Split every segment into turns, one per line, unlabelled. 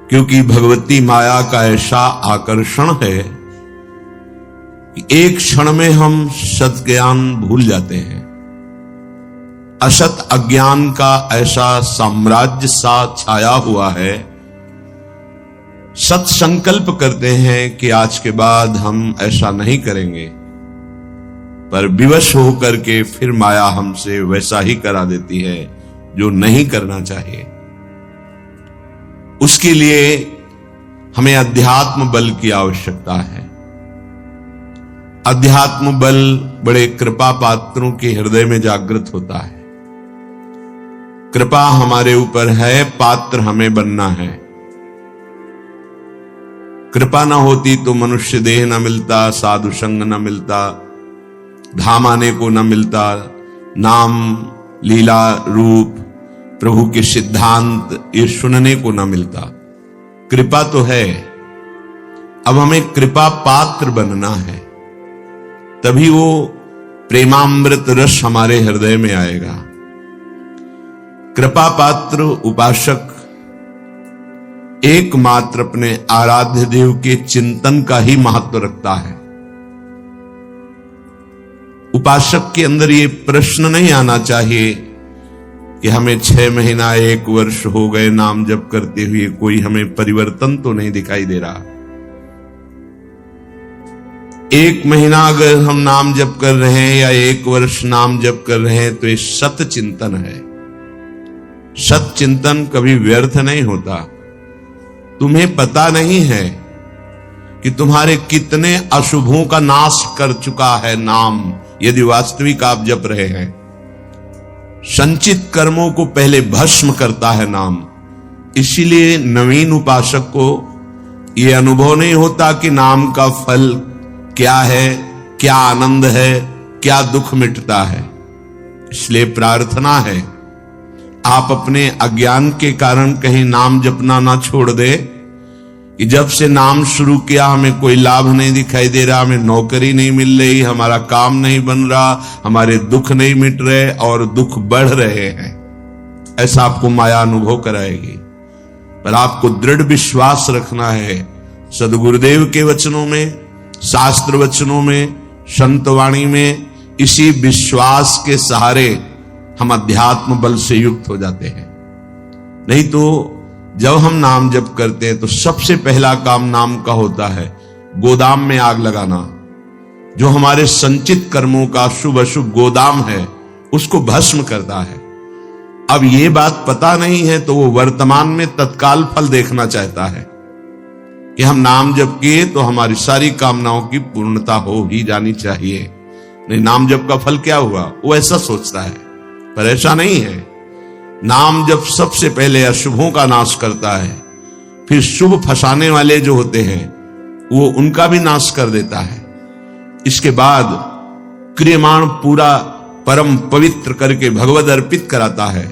क्योंकि भगवती माया का ऐसा आकर्षण है कि एक क्षण में हम सत ज्ञान भूल जाते हैं। असत अज्ञान का ऐसा साम्राज्य सा छाया हुआ है, सत संकल्प करते हैं कि आज के बाद हम ऐसा नहीं करेंगे, पर विवश होकर के फिर माया हमसे वैसा ही करा देती है जो नहीं करना चाहिए। उसके लिए हमें अध्यात्म बल की आवश्यकता है। अध्यात्म बल बड़े कृपा पात्रों के हृदय में जागृत होता है। कृपा हमारे ऊपर है, पात्र हमें बनना है। कृपा न होती तो मनुष्य देह न मिलता, साधु संग न मिलता, धाम आने को न मिलता, नाम लीला रूप प्रभु के सिद्धांत ये सुनने को न मिलता। कृपा तो है, अब हमें कृपा पात्र बनना है, तभी वो प्रेमामृत रस हमारे हृदय में आएगा। कृपा पात्र उपासक एकमात्र अपने आराध्य देव के चिंतन का ही महत्व रखता है। उपासक के अंदर ये प्रश्न नहीं आना चाहिए कि हमें 6 महीना 1 वर्ष हो गए नाम जप करते हुए, कोई हमें परिवर्तन तो नहीं दिखाई दे रहा। 1 महीना अगर हम नाम जप कर रहे हैं या 1 वर्ष नाम जप कर रहे हैं तो ये सत चिंतन है। सत चिंतन कभी व्यर्थ नहीं होता। तुम्हें पता नहीं है कि तुम्हारे कितने अशुभों का नाश कर चुका है नाम, यदि वास्तविक आप जप रहे हैं। संचित कर्मों को पहले भस्म करता है नाम। इसीलिए नवीन उपासक को यह अनुभव नहीं होता कि नाम का फल क्या है, क्या आनंद है, क्या दुख मिटता है। इसलिए प्रार्थना है आप अपने अज्ञान के कारण कहीं नाम जपना ना छोड़ दे कि जब से नाम शुरू किया हमें कोई लाभ नहीं दिखाई दे रहा, हमें नौकरी नहीं मिल रही, हमारा काम नहीं बन रहा, हमारे दुख नहीं मिट रहे और दुख बढ़ रहे हैं। ऐसा आपको माया अनुभव कराएगी। पर आपको दृढ़ विश्वास रखना है सदगुरुदेव के वचनों में, शास्त्र वचनों में, संतवाणी में। इसी विश्वास के सहारे हम अध्यात्म बल से युक्त हो जाते हैं। नहीं तो जब हम नाम जप करते हैं तो सबसे पहला काम नाम का होता है गोदाम में आग लगाना। जो हमारे संचित कर्मों का शुभ अशुभ गोदाम है उसको भस्म करता है। अब ये बात पता नहीं है तो वो वर्तमान में तत्काल फल देखना चाहता है कि हम नाम जप किए तो हमारी सारी कामनाओं की पूर्णता हो ही जानी चाहिए। नहीं, नाम जप का फल क्या हुआ, वो ऐसा सोचता है। पर ऐसा नहीं है। नाम जप सबसे पहले अशुभों का नाश करता है, फिर शुभ फंसाने वाले जो होते हैं वो उनका भी नाश कर देता है। इसके बाद क्रियमाण पूरा परम पवित्र करके भगवद अर्पित कराता है,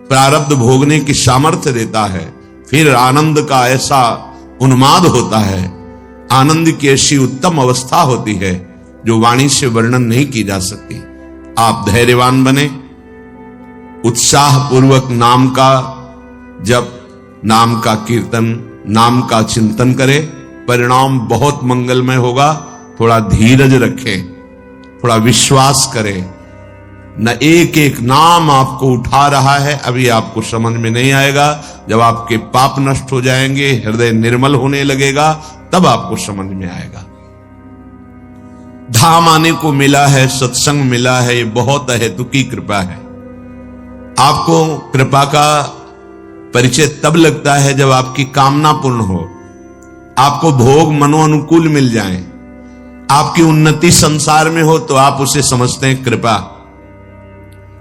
प्रारब्ध भोगने की सामर्थ्य देता है। फिर आनंद का ऐसा उन्माद होता है, आनंद की ऐसी उत्तम अवस्था होती है जो वाणी से वर्णन नहीं की जा सकती। आप धैर्यवान बने, उत्साह पूर्वक नाम का जप, नाम का कीर्तन, नाम का चिंतन करें। परिणाम बहुत मंगलमय होगा। थोड़ा धीरज रखें, थोड़ा विश्वास करें। न एक एक नाम आपको उठा रहा है, अभी आपको समझ में नहीं आएगा। जब आपके पाप नष्ट हो जाएंगे, हृदय निर्मल होने लगेगा, तब आपको समझ में आएगा। धाम आने को मिला है, सत्संग मिला है, ये बहुत अहेतुकी कृपा है। आपको कृपा का परिचय तब लगता है जब आपकी कामना पूर्ण हो, आपको भोग मनोअनुकूल मिल जाएं, आपकी उन्नति संसार में हो तो आप उसे समझते हैं कृपा।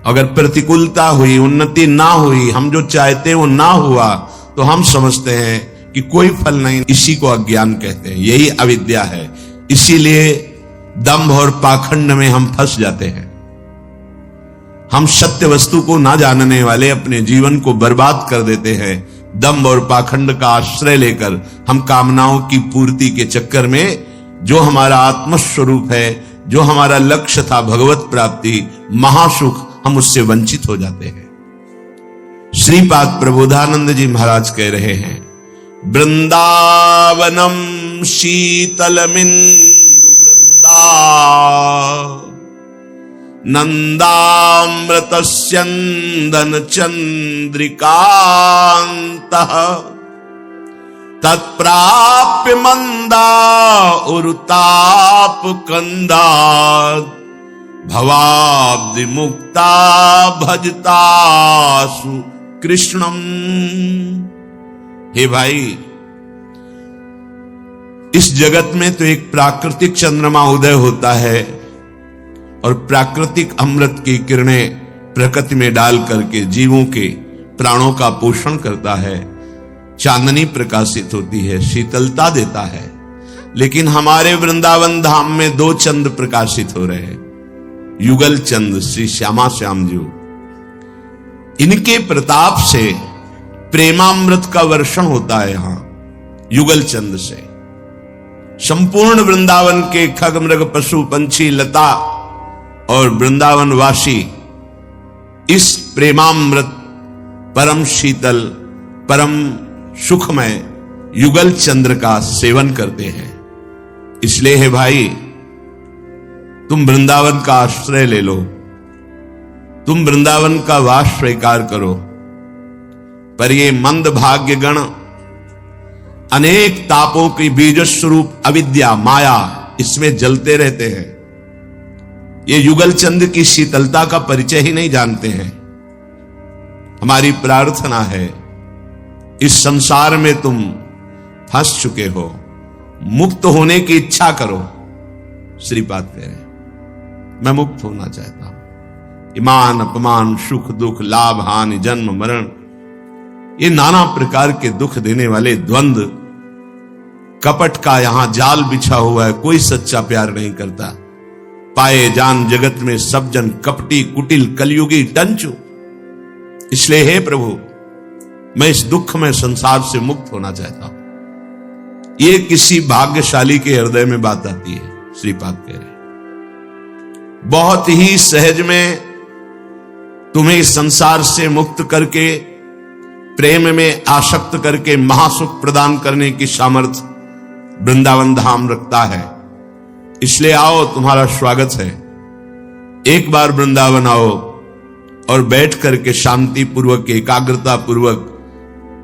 अगर प्रतिकूलता हुई, उन्नति ना हुई, हम जो चाहते हैं वो ना हुआ, तो हम समझते हैं कि कोई फल नहीं। इसी को अज्ञान कहते हैं, यही अविद्या है। इसीलिए दंभ और पाखंड में हम फंस जाते हैं। हम सत्य वस्तु को ना जानने वाले अपने जीवन को बर्बाद कर देते हैं। दंभ और पाखंड का आश्रय लेकर हम कामनाओं की पूर्ति के चक्कर में जो हमारा आत्मस्वरूप है, जो हमारा लक्ष्य था भगवत प्राप्ति, महासुख, हम उससे वंचित हो जाते हैं। श्रीपाद प्रबोधानंद जी महाराज कह रहे हैं, वृंदावनम शीतलमिन्दु वृंदा नंदामृतस्यन्दन चंद्रिकान्तः तत्प्राप्य मंदा उरुताप कंदात् भवाब्धि मुक्ता भजतासु कृष्णम। हे भाई, इस जगत में तो एक प्राकृतिक चंद्रमा उदय होता है और प्राकृतिक अमृत की किरणें प्रकृति में डाल करके जीवों के प्राणों का पोषण करता है। चांदनी प्रकाशित होती है, शीतलता देता है। लेकिन हमारे वृंदावन धाम में दो चंद्र प्रकाशित हो रहे हैं, युगल चंद्र श्री श्यामा श्याम जी। इनके प्रताप से प्रेमामृत का वर्षण होता है। यहां युगल चंद्र से संपूर्ण वृंदावन के खग मृग पशु पंछी लता और वृंदावन वासी इस प्रेमामृत परम शीतल परम सुखमय युगल चंद्र का सेवन करते हैं। इसलिए है भाई, तुम वृंदावन का आश्रय ले लो, तुम वृंदावन का वास स्वीकार करो। पर ये मंद भाग्यगण अनेक तापों की बीज स्वरूप अविद्या माया इसमें जलते रहते हैं। ये युगल चंद्र की शीतलता का परिचय ही नहीं जानते हैं। हमारी प्रार्थना है, इस संसार में तुम फंस चुके हो, मुक्त होने की इच्छा करो। श्रीपाद कह रहे हैं, मैं मुक्त होना चाहता हूं। ईमान अपमान सुख दुख लाभ हानि जन्म मरण, ये नाना प्रकार के दुख देने वाले द्वंद्व कपट का यहां जाल बिछा हुआ है। कोई सच्चा प्यार नहीं करता। पाए जान जगत में सब जन कपटी कुटिल कलयुगी टंचु। इसलिए हे प्रभु, मैं इस दुख में संसार से मुक्त होना चाहता हूं। ये किसी भाग्यशाली के हृदय में बात आती है। श्रीपाद कह रहे बहुत ही सहज में तुम्हें इस संसार से मुक्त करके प्रेम में आसक्त करके महासुख प्रदान करने की सामर्थ्य वृंदावन धाम रखता है। इसलिए आओ, तुम्हारा स्वागत है। एक बार वृंदावन आओ और बैठ करके शांति पूर्वक एकाग्रता पूर्वक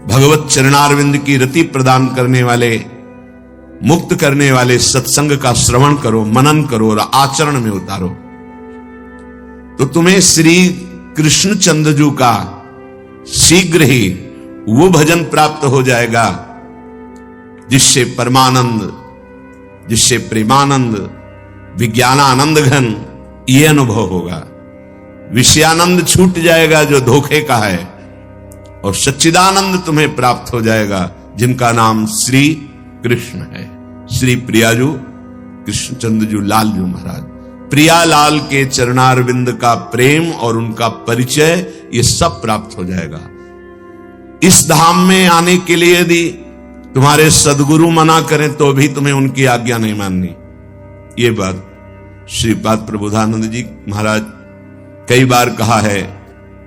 भगवत चरणारविंद की रति प्रदान करने वाले मुक्त करने वाले सत्संग का श्रवण करो, मनन करो और आचरण में उतारो, तो तुम्हें श्री कृष्णचंद्र का शीघ्र ही वो भजन प्राप्त हो जाएगा जिससे परमानंद, जिससे प्रेमानंद, विज्ञानानंद घन ये अनुभव होगा। विषयानंद छूट जाएगा जो धोखे का है, और सच्चिदानंद तुम्हें प्राप्त हो जाएगा जिनका नाम श्री कृष्ण है। श्री प्रियाजू कृष्णचंद्रजू लालजू महाराज, प्रियालाल के चरणारविंद का प्रेम और उनका परिचय ये सब प्राप्त हो जाएगा। इस धाम में आने के लिए यदि तुम्हारे सदगुरु मना करें तो भी तुम्हें उनकी आज्ञा नहीं माननी। ये बात श्रीपाद प्रबोधानंद जी महाराज कई बार कहा है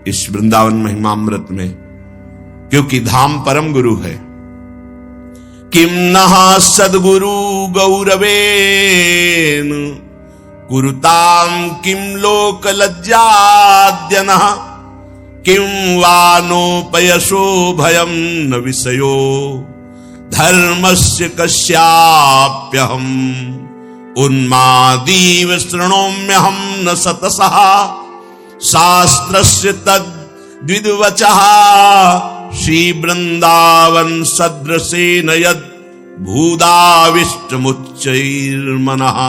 इस वृंदावन महिमामृत में, क्योंकि धाम परम गुरु है। किम नः सद्गुरु गौरवेन कुरुताम किम लोक लज्जाद्यनः किम वानोपयसो भयम न विषयो धर्मस्य कस्याप्यहम् उन्मादीव शृणोम्यहम् न सतसः शास्त्रस्य तद्विद्वचः श्री वृंदावन सदृशेन यद् भूदाविष्टमुच्चैर्मनः।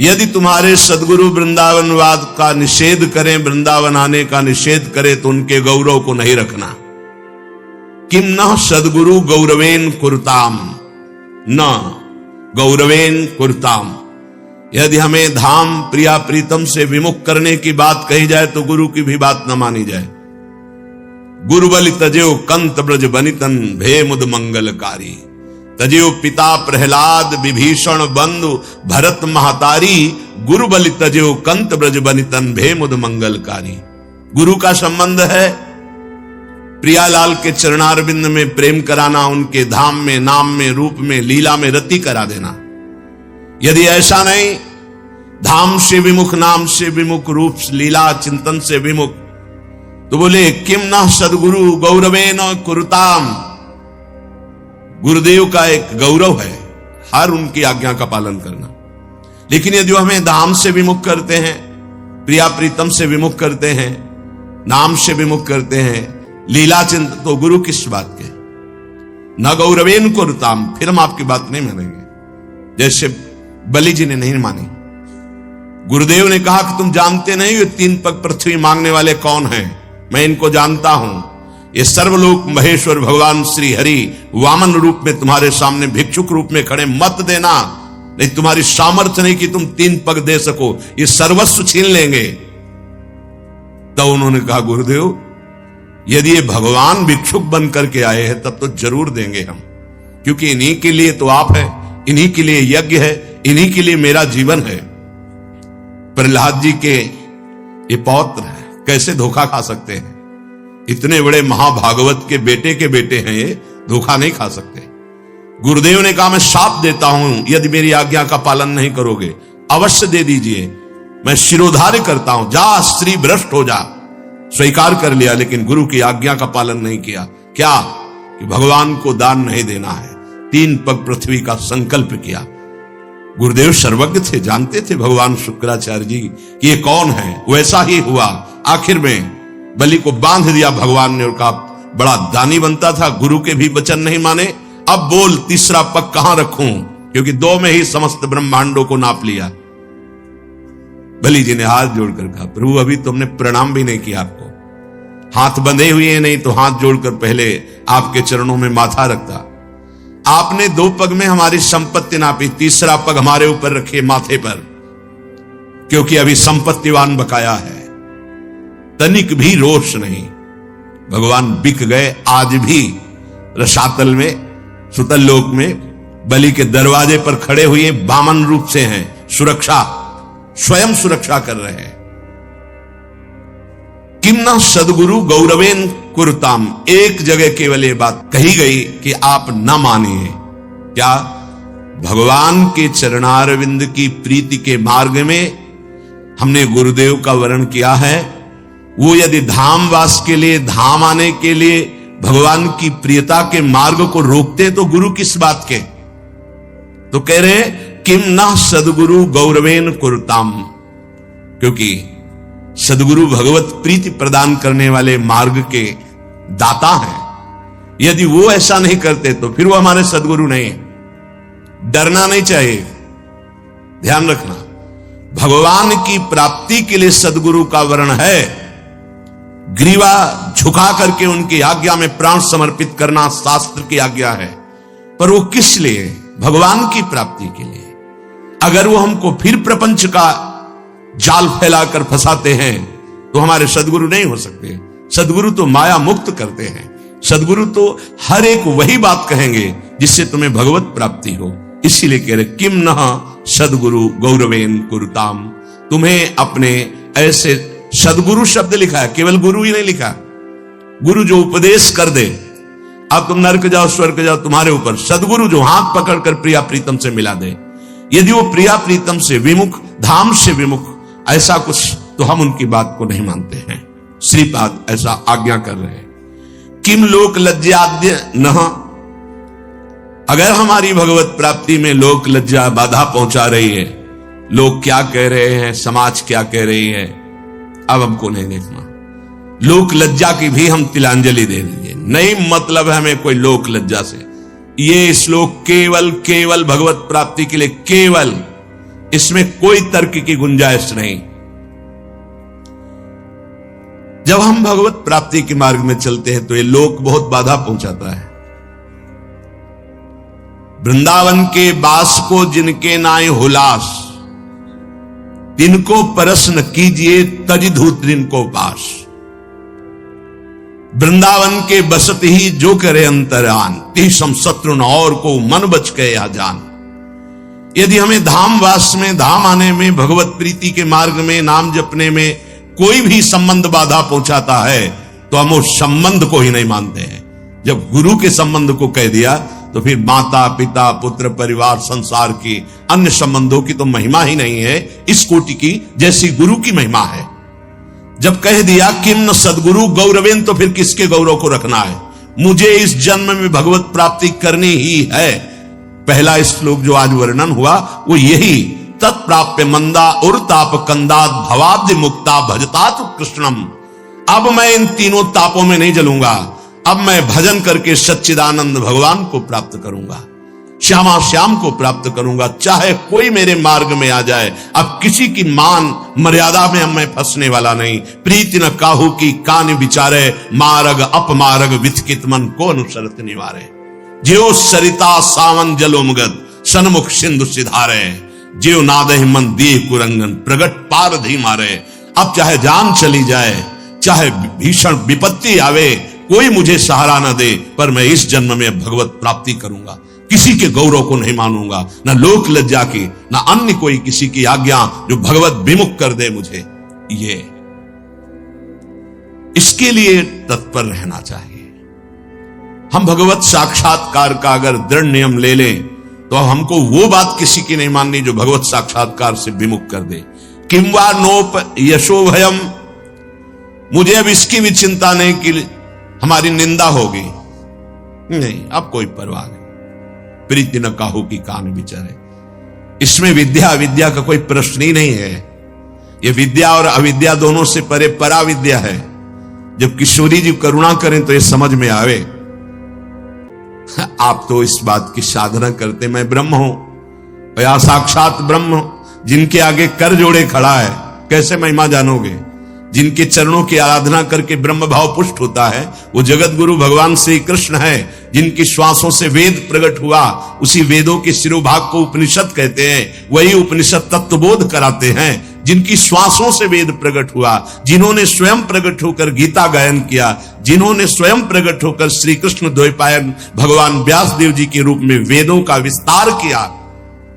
यदि तुम्हारे सदगुरु वृंदावनवाद का निषेध करें, वृंदावन आने का निषेध करें, तो उनके गौरव को नहीं रखना। किम न सदगुरु गौरवेन कुरुताम, न गौरवेन कुरुताम। यदि हमें धाम प्रिया प्रीतम से विमुख करने की बात कही जाए तो गुरु की भी बात न मानी जाए। गुरु बलि तजेव कंत ब्रज बनितन भे मुद मंगलकारी, तजेव पिता प्रहलाद विभीषण बंधु भरत महतारी, गुरु बलि तजेव कंत ब्रज बनितन भे मुद मंगलकारी। गुरु का संबंध है प्रियालाल के चरणारविंद में प्रेम कराना, उनके धाम में, नाम में, रूप में, लीला में रति करा देना। यदि ऐसा नहीं, धाम से विमुख, नाम से विमुख, रूप लीला चिंतन से विमुख, तो बोले किम न सदगुरु गौरवेन कुरुताम। गुरुदेव का एक गौरव है हर उनकी आज्ञा का पालन करना। लेकिन यदि हमें धाम से विमुख करते हैं, प्रिया प्रीतम से विमुख करते हैं, नाम से विमुख करते हैं, लीला चिंतन, तो गुरु किस बात के? न गौरवेन कुरुताम, फिर हम आपकी बात नहीं मानेंगे। जैसे बलि जी ने नहीं मानी। गुरुदेव ने कहा कि तुम जानते नहीं ये 3 पग पृथ्वी मांगने वाले कौन हैं? मैं इनको जानता हूं। ये सर्वलोक महेश्वर भगवान श्री हरि वामन रूप में तुम्हारे सामने भिक्षुक रूप में खड़े, मत देना, नहीं तुम्हारी सामर्थ्य नहीं कि तुम 3 पग दे सको, ये सर्वस्व छीन लेंगे। तो उन्होंने कहा गुरुदेव यदि ये भगवान भिक्षुक बन करके आए हैं तब तो जरूर देंगे हम, क्योंकि इन्हीं के लिए तो आप है, इन्हीं के लिए यज्ञ है, इन्हीं के लिए मेरा जीवन है। प्रहलाद जी के ये पौत्र है, कैसे धोखा खा सकते हैं? इतने बड़े महाभागवत के बेटे हैं, ये धोखा नहीं खा सकते। गुरुदेव ने कहा मैं शाप देता हूं, यदि मेरी आज्ञा का पालन नहीं करोगे अवश्य दे दीजिए, मैं शिरोधार्य करता हूं, जा स्त्री भ्रष्ट हो जा। स्वीकार कर लिया, लेकिन गुरु की आज्ञा का पालन नहीं किया। क्या कि भगवान को दान नहीं देना है, 3 पग पृथ्वी का संकल्प किया। गुरुदेव सर्वज्ञ थे, जानते थे भगवान शुक्राचार्य जी कि ये कौन है। वैसा ही हुआ। आखिर में बलि को बांध दिया भगवान ने और कहा बड़ा दानी बनता था, गुरु के भी वचन नहीं माने, अब बोल 3रा पग कहां रखूं, क्योंकि 2 में ही समस्त ब्रह्मांडों को नाप लिया। बलि जी ने हाथ जोड़कर कहा प्रभु अभी तुमने प्रणाम भी नहीं किया, आपको हाथ बंधे हुए हैं, नहीं तो हाथ जोड़कर पहले आपके चरणों में माथा रखता। आपने 2 पग में हमारी संपत्ति नापी, 3रा पग हमारे ऊपर रखिए माथे पर, क्योंकि अभी संपत्तिवान बकाया है। तनिक भी रोष नहीं, भगवान बिक गए। आज भी रसातल में, सुतल लोक में बलि के दरवाजे पर खड़े हुए वामन रूप से हैं, सुरक्षा, स्वयं सुरक्षा कर रहे हैं। किम न सदगुरु गौरवेन कुरुताम। एक जगह केवल ये बात कही गई कि आप न मानिए। क्या? भगवान के चरणारविंद की प्रीति के मार्ग में हमने गुरुदेव का वर्ण किया है। वो यदि धाम वास के लिए, धाम आने के लिए भगवान की प्रियता के मार्ग को रोकते तो गुरु किस बात के? तो कह रहे किम न सदगुरु गौरवेन कुरुताम, क्योंकि सदगुरु भगवत प्रीति प्रदान करने वाले मार्ग के दाता हैं। यदि वो ऐसा नहीं करते तो फिर वो हमारे सदगुरु नहीं है। डरना नहीं चाहिए, ध्यान रखना। भगवान की प्राप्ति के लिए सदगुरु का वर्ण है। ग्रीवा झुका करके उनकी आज्ञा में प्राण समर्पित करना शास्त्र की आज्ञा है, पर वो किस लिए? भगवान की प्राप्ति के लिए। अगर वो हमको फिर प्रपंच का जाल फैलाकर फंसाते हैं तो हमारे सदगुरु नहीं हो सकते। सदगुरु तो माया मुक्त करते हैं। सदगुरु तो हर एक वही बात कहेंगे जिससे तुम्हें भगवत प्राप्ति हो। इसीलिए कह रहे किम न सदगुरु गौरवेन कुरुताम। तुम्हें अपने ऐसे, सदगुरु शब्द लिखा है, केवल गुरु ही नहीं लिखा। गुरु जो उपदेश कर दे, अब तुम नरक जाओ स्वर्ग जाओ तुम्हारे ऊपर। सदगुरु जो हाथ पकड़कर प्रिया प्रीतम से मिला दे, यदि वो प्रिया प्रीतम से विमुख, धाम से विमुख, ऐसा कुछ, तो हम उनकी बात को नहीं मानते हैं। श्रीपाद ऐसा आज्ञा कर रहे हैं। किम लोक लज्जाद्य नह। अगर हमारी भगवत प्राप्ति में लोक लज्जा बाधा पहुंचा रही है, लोग क्या कह रहे हैं, समाज क्या कह रही है, अब हमको नहीं देखना। लोक लज्जा की भी हम तिलांजलि दे देंगे, नहीं मतलब है हमें कोई लोक लज्जा से। ये श्लोक केवल भगवत प्राप्ति के लिए, केवल, इसमें कोई तर्क की गुंजाइश नहीं। जब हम भगवत प्राप्ति के मार्ग में चलते हैं तो ये लोक बहुत बाधा पहुंचाता है। वृंदावन के बास को जिनके नाय हुलास, तिनको परस न कीजिए तज धूत जिनको पास। वृंदावन के बसत ही जो करे अंतरान, ती सम शत्रु न और को मन बच के या जान। यदि हमें धाम वास में, धाम आने में, भगवत प्रीति के मार्ग में, नाम जपने में कोई भी संबंध बाधा पहुंचाता है तो तो हम उस संबंध को ही नहीं मानते हैं। जब गुरु के संबंध को कह दिया तो फिर माता पिता पुत्र परिवार संसार की अन्य संबंधों की तो महिमा ही नहीं है इस कोटि की जैसी गुरु की महिमा है। जब कह दिया किम न सदगुरु गौरवेन, तो फिर किसके गौरव को रखना है? मुझे इस जन्म में भगवत प्राप्ति करनी ही है। पहला श्लोक जो आज वर्णन हुआ वो यही, तत्प्राप्य मंदा उर्ताप कंदात भवाब्धि मुक्ता भजतात कृष्णम। अब मैं इन तीनों तापों में नहीं जलूंगा, अब मैं भजन करके सच्चिदानंद भगवान को प्राप्त करूंगा, श्यामा श्याम को प्राप्त करूंगा, चाहे कोई मेरे मार्ग में आ जाए। अब किसी की मान मर्यादा में मैं फंसने वाला नहीं। प्रीति न काहू की कान विचारे, मार्ग अपमार्ग विथकित मन को अनुसरत निवारे। ज्यो सरिता सावन जलोमगत, सन्मुख सिंधु सिधारे, ज्यो नादहि मन दिए कुरंगन, प्रगट पार धी मारे। अब चाहे जान चली जाए, चाहे भीषण विपत्ति आवे, कोई मुझे सहारा न दे, पर मैं इस जन्म में भगवत प्राप्ति करूंगा। किसी के गौरव को नहीं मानूंगा, न लोक लज्जा की, न अन्य कोई किसी की आज्ञा जो भगवत विमुख कर दे मुझे। ये इसके लिए तत्पर रहना चाहिए। हम भगवत साक्षात्कार का अगर दृढ़ नियम ले लें तो हमको वो बात किसी की नहीं माननी जो भगवत साक्षात्कार से विमुख कर दे। किम वा नोप यशो भयम, मुझे अब इसकी भी चिंता नहीं कि हमारी निंदा होगी, नहीं, अब कोई परवाह नहीं। प्रीति न काहू की कान विचारे। इसमें विद्या अविद्या का कोई प्रश्न ही नहीं है। यह विद्या और अविद्या दोनों से परे पराविद्या है। जब किशोरी जी करुणा करें तो ये समझ में आवे। आप तो इस बात की साधना करते मैं ब्रह्म हूं, या साक्षात ब्रह्म जिनके आगे कर जोड़े खड़ा है, कैसे महिमा जानोगे? जिनके चरणों की आराधना करके ब्रह्म भाव पुष्ट होता है वो जगत गुरु भगवान श्री कृष्ण है। जिनकी श्वासों से वेद प्रकट हुआ, उसी वेदों के शिरोभाग को उपनिषद कहते हैं, वही उपनिषद तत्वबोध कराते हैं। जिनकी श्वासों से वेद प्रकट हुआ, जिन्होंने स्वयं प्रकट होकर गीता गायन किया, जिन्होंने स्वयं प्रकट होकर श्री कृष्ण द्वैपायन भगवान व्यास देव जी के रूप में वेदों का विस्तार किया,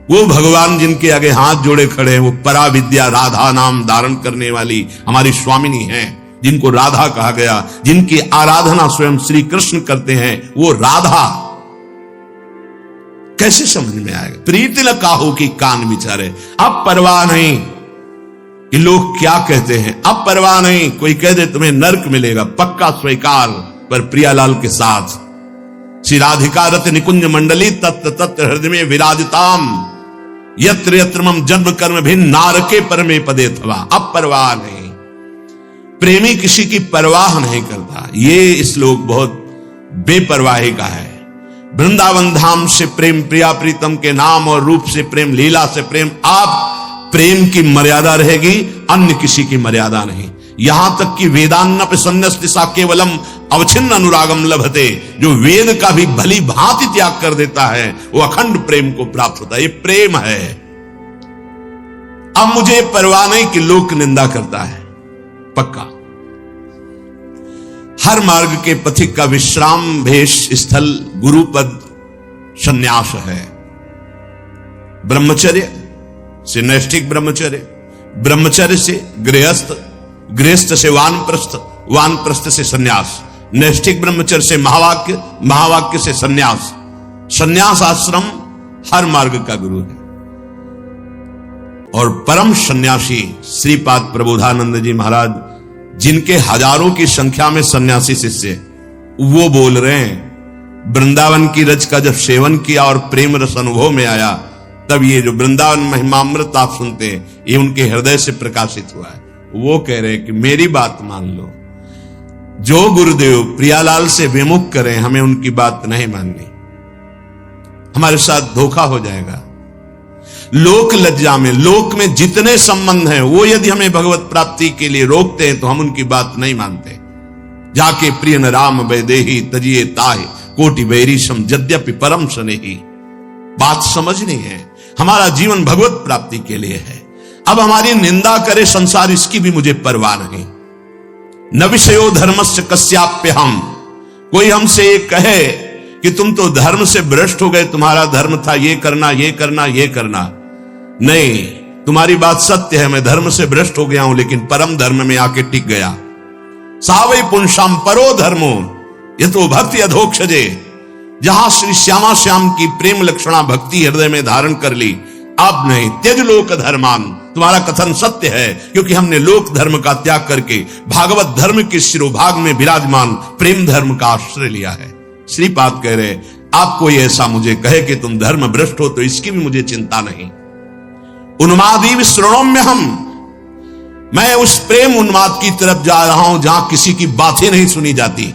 वो भगवान जिनके आगे हाथ जोड़े खड़े हैं, वो पराविद्या राधा नाम धारण करने वाली हमारी स्वामिनी हैं, जिनको राधा कहा गया, जिनकी आराधना स्वयं श्री कृष्ण करते हैं, वो राधा। कैसे समझ में आएगा? प्रीति न काहू की कान विचारे। अब परवाह नहीं कि लोग क्या कहते हैं, अब परवाह नहीं कोई कह दे तुम्हें नरक मिलेगा, पक्का स्वीकार। पर प्रियालाल के साथ श्री राधिका रत निकुंज मंडली तत्त तत्त हृदय में विराजिताम, यत्र यत्र मम जन्म कर्म भिन्न नारके परमे पदे थवा। अब परवाह नहीं। प्रेमी किसी की परवाह नहीं करता। ये श्लोक बहुत बेपरवाही का है। वृंदावन धाम से प्रेम, प्रिया प्रीतम के नाम और रूप से प्रेम, लीला से प्रेम। आप प्रेम की मर्यादा रहेगी, अन्य किसी की मर्यादा नहीं। यहां तक कि वेदान्नप सन्न्यस्तिसा केवलम अवच्छिन्न अनुरागम लभते, जो वेद का भी भली भांति त्याग कर देता है वो अखंड प्रेम को प्राप्त होता है। ये प्रेम है। अब मुझे परवाह नहीं कि लोक निंदा करता है, पक्का। हर मार्ग के पथिक का विश्राम भेष स्थल गुरुपद संन्यास है। ब्रह्मचर्य से नैष्ठिक ब्रह्मचर्य, ब्रह्मचर्य से गृहस्थ, गृहस्थ से वानप्रस्थ, वानप्रस्थ से सन्यास, नैष्ठिक ब्रह्मचर्य से महावाक्य, महावाक्य से सन्यास। सन्यास आश्रम हर मार्ग का गुरु है। और परम सन्यासी श्रीपाद प्रबोधानंद जी महाराज, जिनके हजारों की संख्या में सन्यासी शिष्य, वो बोल रहे हैं वृंदावन की रज का जब सेवन किया और प्रेम रस अनुभव में आया, तब ये जो वृंदावन महिमामृत आप सुनते हैं, ये उनके हृदय से प्रकाशित हुआ है। वो कह रहे हैं कि मेरी बात मान लो, जो गुरुदेव प्रियालाल से विमुख करें, हमें उनकी बात नहीं माननी, हमारे साथ धोखा हो जाएगा। लोक लज्जा में, लोक में जितने संबंध हैं, वो यदि हमें भगवत प्राप्ति के लिए रोकते हैं तो हम उनकी बात नहीं मानते। जाके प्रिय न राम वैदेही तजिए ताहि, कोटि वैरीशम यद्यपि परम स्नेही। बात समझनी है, हमारा जीवन भगवत प्राप्ति के लिए है। अब हमारी निंदा करे संसार, इसकी भी मुझे परवाह नहीं। न विषयो धर्मस्य कस्याप्य हम, कोई हमसे ये कहे कि तुम तो धर्म से भ्रष्ट हो गए, तुम्हारा धर्म था ये करना ये करना ये करना, नहीं, तुम्हारी बात सत्य है, मैं धर्म से भ्रष्ट हो गया हूं, लेकिन परम धर्म में आके टिक गया। सावै पुंसाम परो धर्मो ये तो भक्ति अधोक्षजे। जहां श्री श्यामा श्याम की प्रेम लक्षणा भक्ति हृदय में धारण कर ली, अब नहीं त्यज लोक धर्मान, तुम्हारा कथन सत्य है, क्योंकि हमने लोक धर्म का त्याग करके भागवत धर्म के शिरोभाग में विराजमान प्रेम धर्म का आश्रय लिया है। श्रीपाद कह रहे, आप कोई ऐसा मुझे कहे कि तुम धर्म भ्रष्ट हो तो इसकी भी मुझे चिंता नहीं। उन्मादी श्रणोम्य हम, मैं उस प्रेम उन्माद की तरफ जा रहा हूं जहां किसी की बातें नहीं सुनी जाती।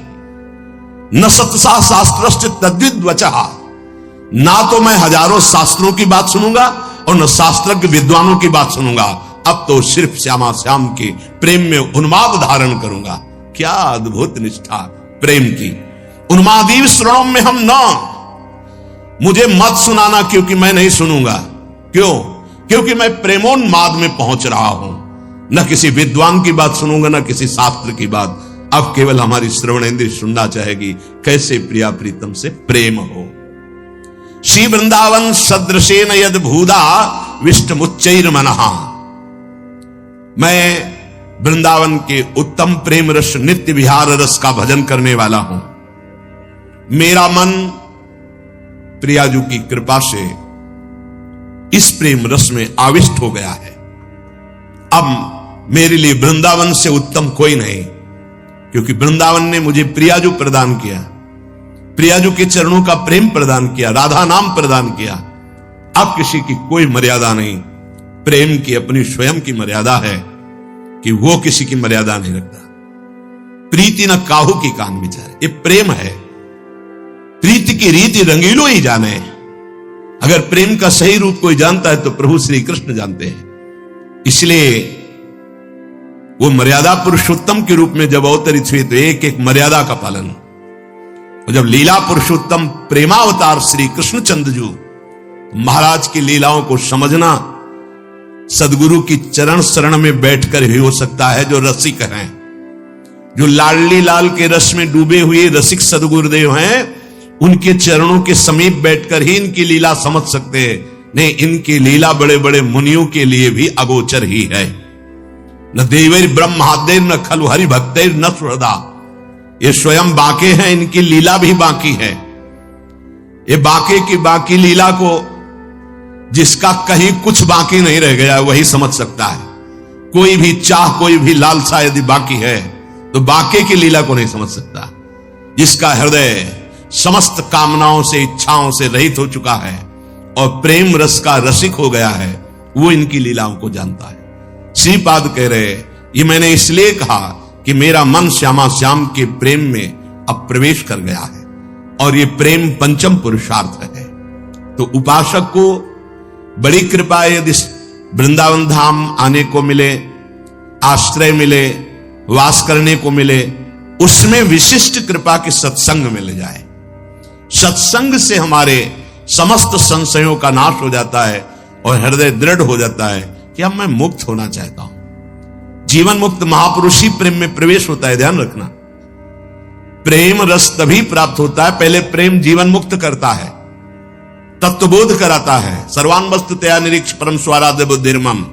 न सतसा शास्त्रश्च तद्विद वचः, ना तो मैं हजारों शास्त्रों की बात सुनूंगा और न शास्त्रज्ञ विद्वानों की बात सुनूंगा, अब तो सिर्फ श्यामा श्याम के प्रेम में उन्माद धारण करूंगा। क्या अद्भुत निष्ठा प्रेम की। उन्मादीव श्रणों में हम न, मुझे मत सुनाना क्योंकि मैं नहीं सुनूंगा। क्यों? क्योंकि मैं प्रेमोन्माद में पहुंच रहा हूं। न किसी विद्वान की बात सुनूंगा, न किसी शास्त्र की बात। अब केवल हमारी श्रवणेंद्रिय सुनना चाहेगी कैसे प्रिया प्रीतम से प्रेम हो। श्री वृंदावन सदृशेन यद भूदा विष्टमुच्चैर मनहा, मैं वृंदावन के उत्तम प्रेम रस नित्य विहार रस का भजन करने वाला हूं। मेरा मन प्रियाजू की कृपा से इस प्रेम रस में आविष्ट हो गया है। अब मेरे लिए वृंदावन से उत्तम कोई नहीं, क्योंकि वृंदावन ने मुझे प्रियाजू प्रदान किया, प्रियाजू के चरणों का प्रेम प्रदान किया, राधा नाम प्रदान किया। अब किसी की कोई मर्यादा नहीं। प्रेम की अपनी स्वयं की मर्यादा है कि वो किसी की मर्यादा नहीं रखता। प्रीति न काहू की कान विचारे, ये प्रेम है। प्रीति की रीति रंगीलो ही जाने। अगर प्रेम का सही रूप कोई जानता है तो प्रभु श्री कृष्ण जानते हैं। इसलिए वो मर्यादा पुरुषोत्तम के रूप में जब अवतरित हुए तो एक एक मर्यादा का पालन। और जब लीला पुरुषोत्तम प्रेमावतार श्री कृष्णचंद्र जी, महाराज की लीलाओं को समझना सदगुरु की चरण शरण में बैठकर ही हो सकता है। जो रसिक हैं, जो लाडली लाल के रस में डूबे हुए रसिक सदगुरुदेव हैं, उनके चरणों के समीप बैठकर ही इनकी लीला समझ सकते हैं। नहीं, इनकी लीला बड़े बड़े मुनियों के लिए भी अगोचर ही है। न देवैर ब्रह्मादेर न खलु हरि भक्तैर न सुहृदा, ये स्वयं बाके हैं, इनकी लीला भी बाकी है। ये बाके की बाकी लीला को जिसका कहीं कुछ बाकी नहीं रह गया वही समझ सकता है। कोई भी चाह, कोई भी लालसा यदि बाकी है तो बाके की लीला को नहीं समझ सकता। जिसका हृदय समस्त कामनाओं से इच्छाओं से रहित हो चुका है और प्रेम रस का रसिक हो गया है, वो इनकी लीलाओं को जानता है। श्रीपाद कह रहे, ये मैंने इसलिए कहा कि मेरा मन श्यामा श्याम के प्रेम में अब प्रवेश कर गया है और ये प्रेम पंचम पुरुषार्थ है। तो उपासक को बड़ी कृपा है यदि वृंदावन धाम आने को मिले, आश्रय मिले, वास करने को मिले, उसमें विशिष्ट कृपा के सत्संग मिल जाए। सत्संग से हमारे समस्त संशयों का नाश हो जाता है और हृदय दृढ़ हो जाता है कि अब मैं मुक्त होना चाहता हूं। जीवन मुक्त महापुरुष ही प्रेम में प्रवेश होता है, ध्यान रखना। प्रेम रस तभी प्राप्त होता है, पहले प्रेम जीवन मुक्त करता है, तत्वबोध कराता है। सर्वान वस्तु तया निरीक्ष परम स्वाराध्य बुद्धिर्मम,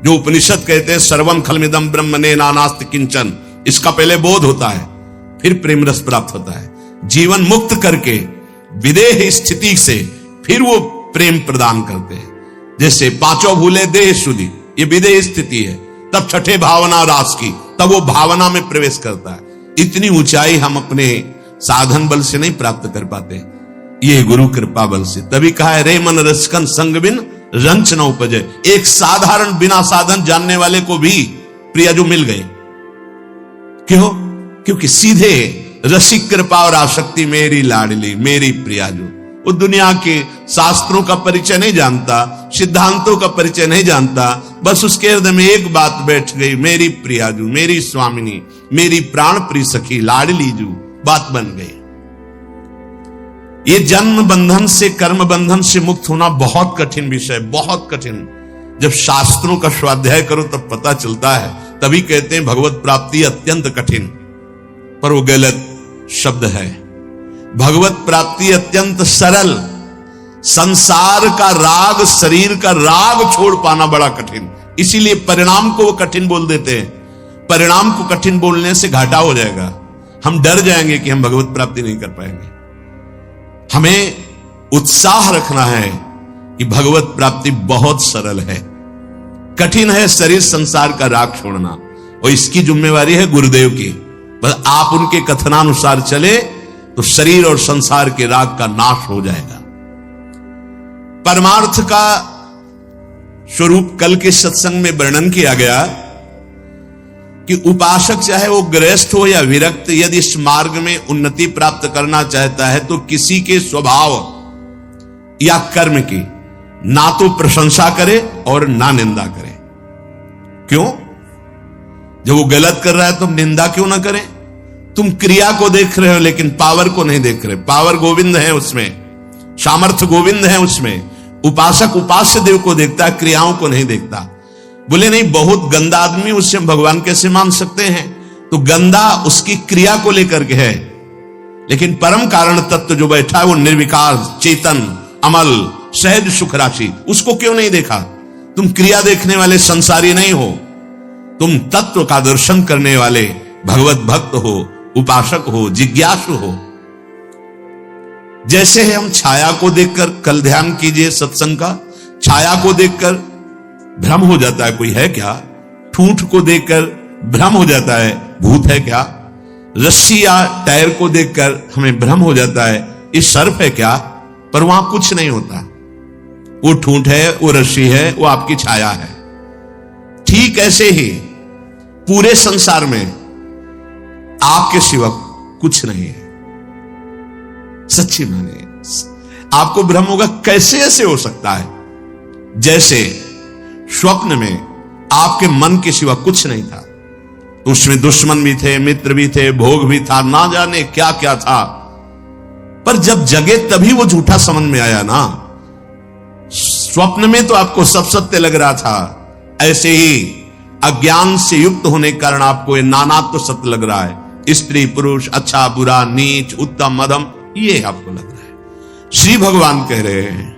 जो उपनिषद कहते हैं सर्वम खलमिदम ब्रह्मणे नानास्ति किंचन, इसका पहले बोध होता है, फिर प्रेम रस प्राप्त होता है। जीवन मुक्त करके विदेह स्थिति से फिर वो प्रेम प्रदान करते हैं। जैसे पांचों भूले देह शुद्धि, ये विदेह स्थिति है। तब छठे भावना रास की, तब वो भावना में प्रवेश करता है। इतनी ऊंचाई हम अपने साधन बल से नहीं प्राप्त कर पाते, ये गुरु कृपा बल से। तभी कहा है रे मन रसकन संग बिन रंच न उपजे। एक साधारण बिना साधन जानने वाले को भी प्रियाजू मिल गए। क्यों? क्योंकि सीधे रसिक कृपा और आसक्ति मेरी लाडली मेरी प्रियाजू। वो दुनिया के शास्त्रों का परिचय नहीं जानता, सिद्धांतों का परिचय नहीं जानता, बस उसके हृदय में एक बात बैठ गई, मेरी प्रियाजू, मेरी स्वामिनी, मेरी प्राण प्रिय सखी लाडली जू, बात बन गई। ये जन्म बंधन से कर्म बंधन से मुक्त होना बहुत कठिन विषय, बहुत कठिन। जब शास्त्रों का स्वाध्याय करो तब पता चलता है। तभी कहते हैं भगवत प्राप्ति अत्यंत कठिन, पर वो गलत शब्द है। भगवत प्राप्ति अत्यंत सरल। संसार का राग, शरीर का राग छोड़ पाना बड़ा कठिन, इसीलिए परिणाम को वो कठिन बोल देते हैं। परिणाम को कठिन बोलने से घाटा हो जाएगा, हम डर जाएंगे कि हम भगवत प्राप्ति नहीं कर पाएंगे। हमें उत्साह रखना है कि भगवत प्राप्ति बहुत सरल है। कठिन है शरीर संसार का राग छोड़ना, और इसकी जिम्मेवारी है गुरुदेव की। बस आप उनके कथनानुसार चले तो शरीर और संसार के राग का नाश हो जाएगा। परमार्थ का स्वरूप कल के सत्संग में वर्णन किया गया कि उपासक चाहे वो गृहस्थ हो या विरक्त, यदि इस मार्ग में उन्नति प्राप्त करना चाहता है तो किसी के स्वभाव या कर्म की ना तो प्रशंसा करे और ना निंदा करे। क्यों? जब वो गलत कर रहा है तुम निंदा क्यों ना करें? तुम क्रिया को देख रहे हो लेकिन पावर को नहीं देख रहे। पावर गोविंद है उसमें, सामर्थ्य गोविंद है उसमें। उपासक उपास्य देव को देखता है, क्रियाओं को नहीं देखता। बोले नहीं, बहुत गंदा आदमी, उससे हम भगवान कैसे मान सकते हैं? तो गंदा उसकी क्रिया को लेकर के है, लेकिन परम कारण तत्व जो बैठा है वो निर्विकार, चेतन, अमल, सहज सुख राशि, उसको क्यों नहीं देखा? तुम क्रिया देखने वाले संसारी नहीं हो, तुम तत्व का दर्शन करने वाले भगवत भक्त हो, उपासक हो, जिज्ञासु हो। जैसे है हम छाया को देखकर, कल ध्यान कीजिए सत्संग का, छाया को देखकर भ्रम हो जाता है कोई है क्या? ठूंठ को देखकर भ्रम हो जाता है भूत है क्या? रस्सी या टायर को देखकर हमें भ्रम हो जाता है ये सर्प है क्या? पर वहां कुछ नहीं होता, वो ठूंठ है, वो रस्सी है, वो आपकी छाया है। ठीक ऐसे ही पूरे संसार में आपके सिवा कुछ नहीं है। सच्ची माने आपको भ्रम होगा, कैसे ऐसे हो सकता है? जैसे स्वप्न में आपके मन के सिवा कुछ नहीं था, उसमें दुश्मन भी थे, मित्र भी थे, भोग भी था, ना जाने क्या क्या था, पर जब जगे तभी वो झूठा समझ में आया ना। स्वप्न में तो आपको सब सत्य लग रहा था, ऐसे ही अज्ञान से युक्त होने के कारण आपको ये नानात्व तो सत्य लग रहा है। स्त्री पुरुष, अच्छा बुरा, नीच उत्तम मध्यम, ये आपको लग रहा है। श्री भगवान कह रहे हैं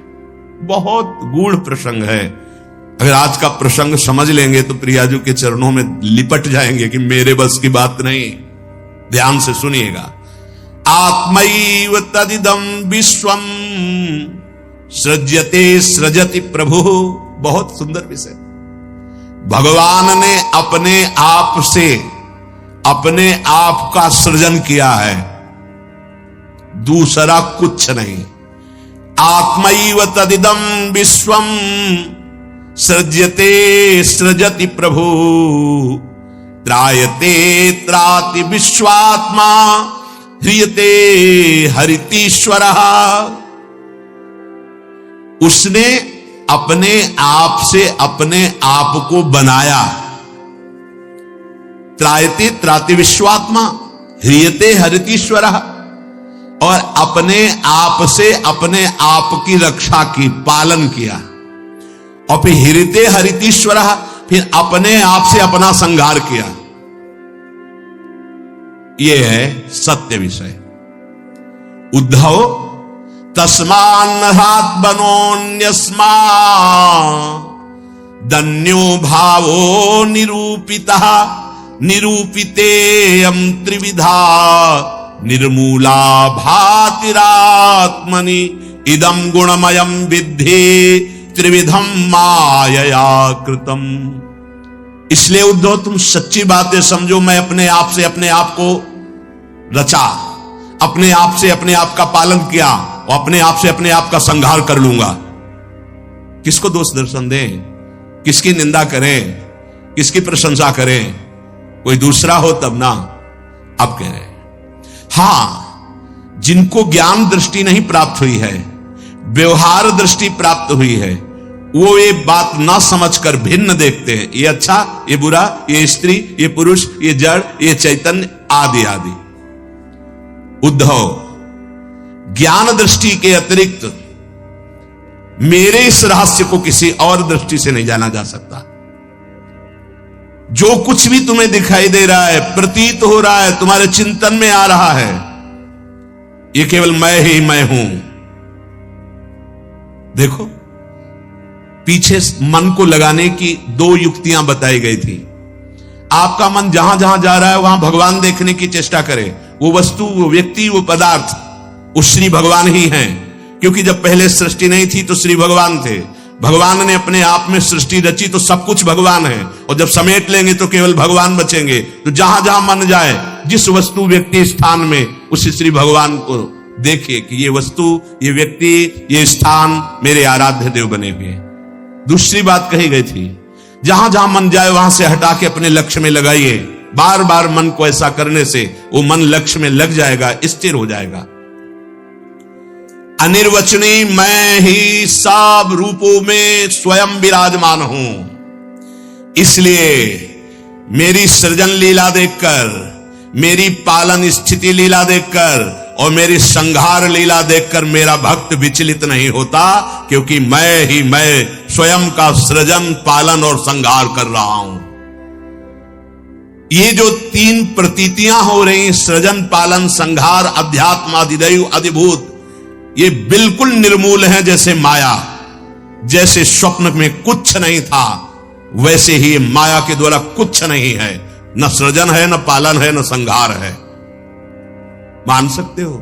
बहुत गूढ़ प्रसंग है। अगर आज का प्रसंग समझ लेंगे तो प्रियाजू के चरणों में लिपट जाएंगे कि मेरे बस की बात नहीं। ध्यान से सुनिएगा। आत्मैव तदिदं विश्वम सृज्यते सृजति प्रभु। बहुत सुंदर विषय। भगवान ने अपने आप से अपने आप का सृजन किया है, दूसरा कुछ नहीं। आत्मैव तदिदं विश्वम सृज्यते सृजति प्रभु त्रायते त्राति विश्वात्मा ह्रियते हरितीश्वरः। उसने अपने आप से अपने आप को बनाया। त्रायते त्राति विश्वात्मा ह्रियते हरितीश्वरः, और अपने आप से अपने आप की रक्षा की, पालन किया। और फिर ह्रियते हरितीश्वरः, फिर अपने आप से अपना संहार किया। यह है सत्य विषय। उद्धव तस्मान्नहात् बनोन्यस्मा दन्यो भावो निरूपितः निरूपितेयं त्रिविधा निर्मूला भातिरात्मनि इदं गुणमयं विद्धि त्रिविधम मायया कृतम। इसलिए उद्धव तुम सच्ची बातें समझो। मैं अपने आप से अपने आप को रचा, अपने आप से अपने आप का पालन किया, और अपने आप से अपने आप का संहार कर लूंगा। किसको दोष दर्शन दें, किसकी निंदा करें, किसकी प्रशंसा करें? कोई दूसरा हो तब ना। अब कह रहे हां, जिनको ज्ञान दृष्टि नहीं प्राप्त हुई है, व्यवहार दृष्टि प्राप्त हुई है, वो ये बात ना समझकर भिन्न देखते हैं। ये अच्छा, ये बुरा, ये स्त्री, ये पुरुष, ये जड़, ये चैतन्य, आदि आदि। उद्धव, ज्ञान दृष्टि के अतिरिक्त मेरे इस रहस्य को किसी और दृष्टि से नहीं जाना जा सकता। जो कुछ भी तुम्हें दिखाई दे रहा है, प्रतीत हो रहा है, तुम्हारे चिंतन में आ रहा है, ये केवल मैं ही मैं हूं। देखो, पीछे मन को लगाने की दो युक्तियां बताई गई थी। आपका मन जहां जहां जा रहा है वहां भगवान देखने की चेष्टा करे। वो वस्तु, वो व्यक्ति, वो पदार्थ, वो श्री भगवान ही हैं। क्योंकि जब पहले सृष्टि नहीं थी तो श्री भगवान थे। भगवान ने अपने आप में सृष्टि रची तो सब कुछ भगवान है, और जब समेट लेंगे तो केवल भगवान बचेंगे। तो जहां जहां मन जाए, जिस वस्तु, व्यक्ति, स्थान में, उस श्री भगवान को देखिए कि ये वस्तु, ये व्यक्ति, ये स्थान मेरे आराध्य देव बने हुए हैं। दूसरी बात कही गई थी, जहां जहां मन जाए वहां से हटा के अपने लक्ष्य में लगाइए। बार बार मन को ऐसा करने से वो मन लक्ष्य में लग जाएगा, स्थिर हो जाएगा। अनिर्वचनीय मैं ही सब रूपों में स्वयं विराजमान हूं, इसलिए मेरी सृजन लीला देखकर, मेरी पालन स्थिति लीला देखकर और मेरी संहार लीला देखकर मेरा भक्त विचलित नहीं होता, क्योंकि मैं ही मैं स्वयं का सृजन, पालन और संहार कर रहा हूं। ये जो तीन प्रतीतियां हो रही, सृजन, पालन, संहार, अध्यात्म, अधिदैव, अधिभूत, ये बिल्कुल निर्मूल है। जैसे माया, जैसे स्वप्न में कुछ नहीं था, वैसे ही माया के द्वारा कुछ नहीं है। न सृजन है, न पालन है, न संहार है। मान सकते हो?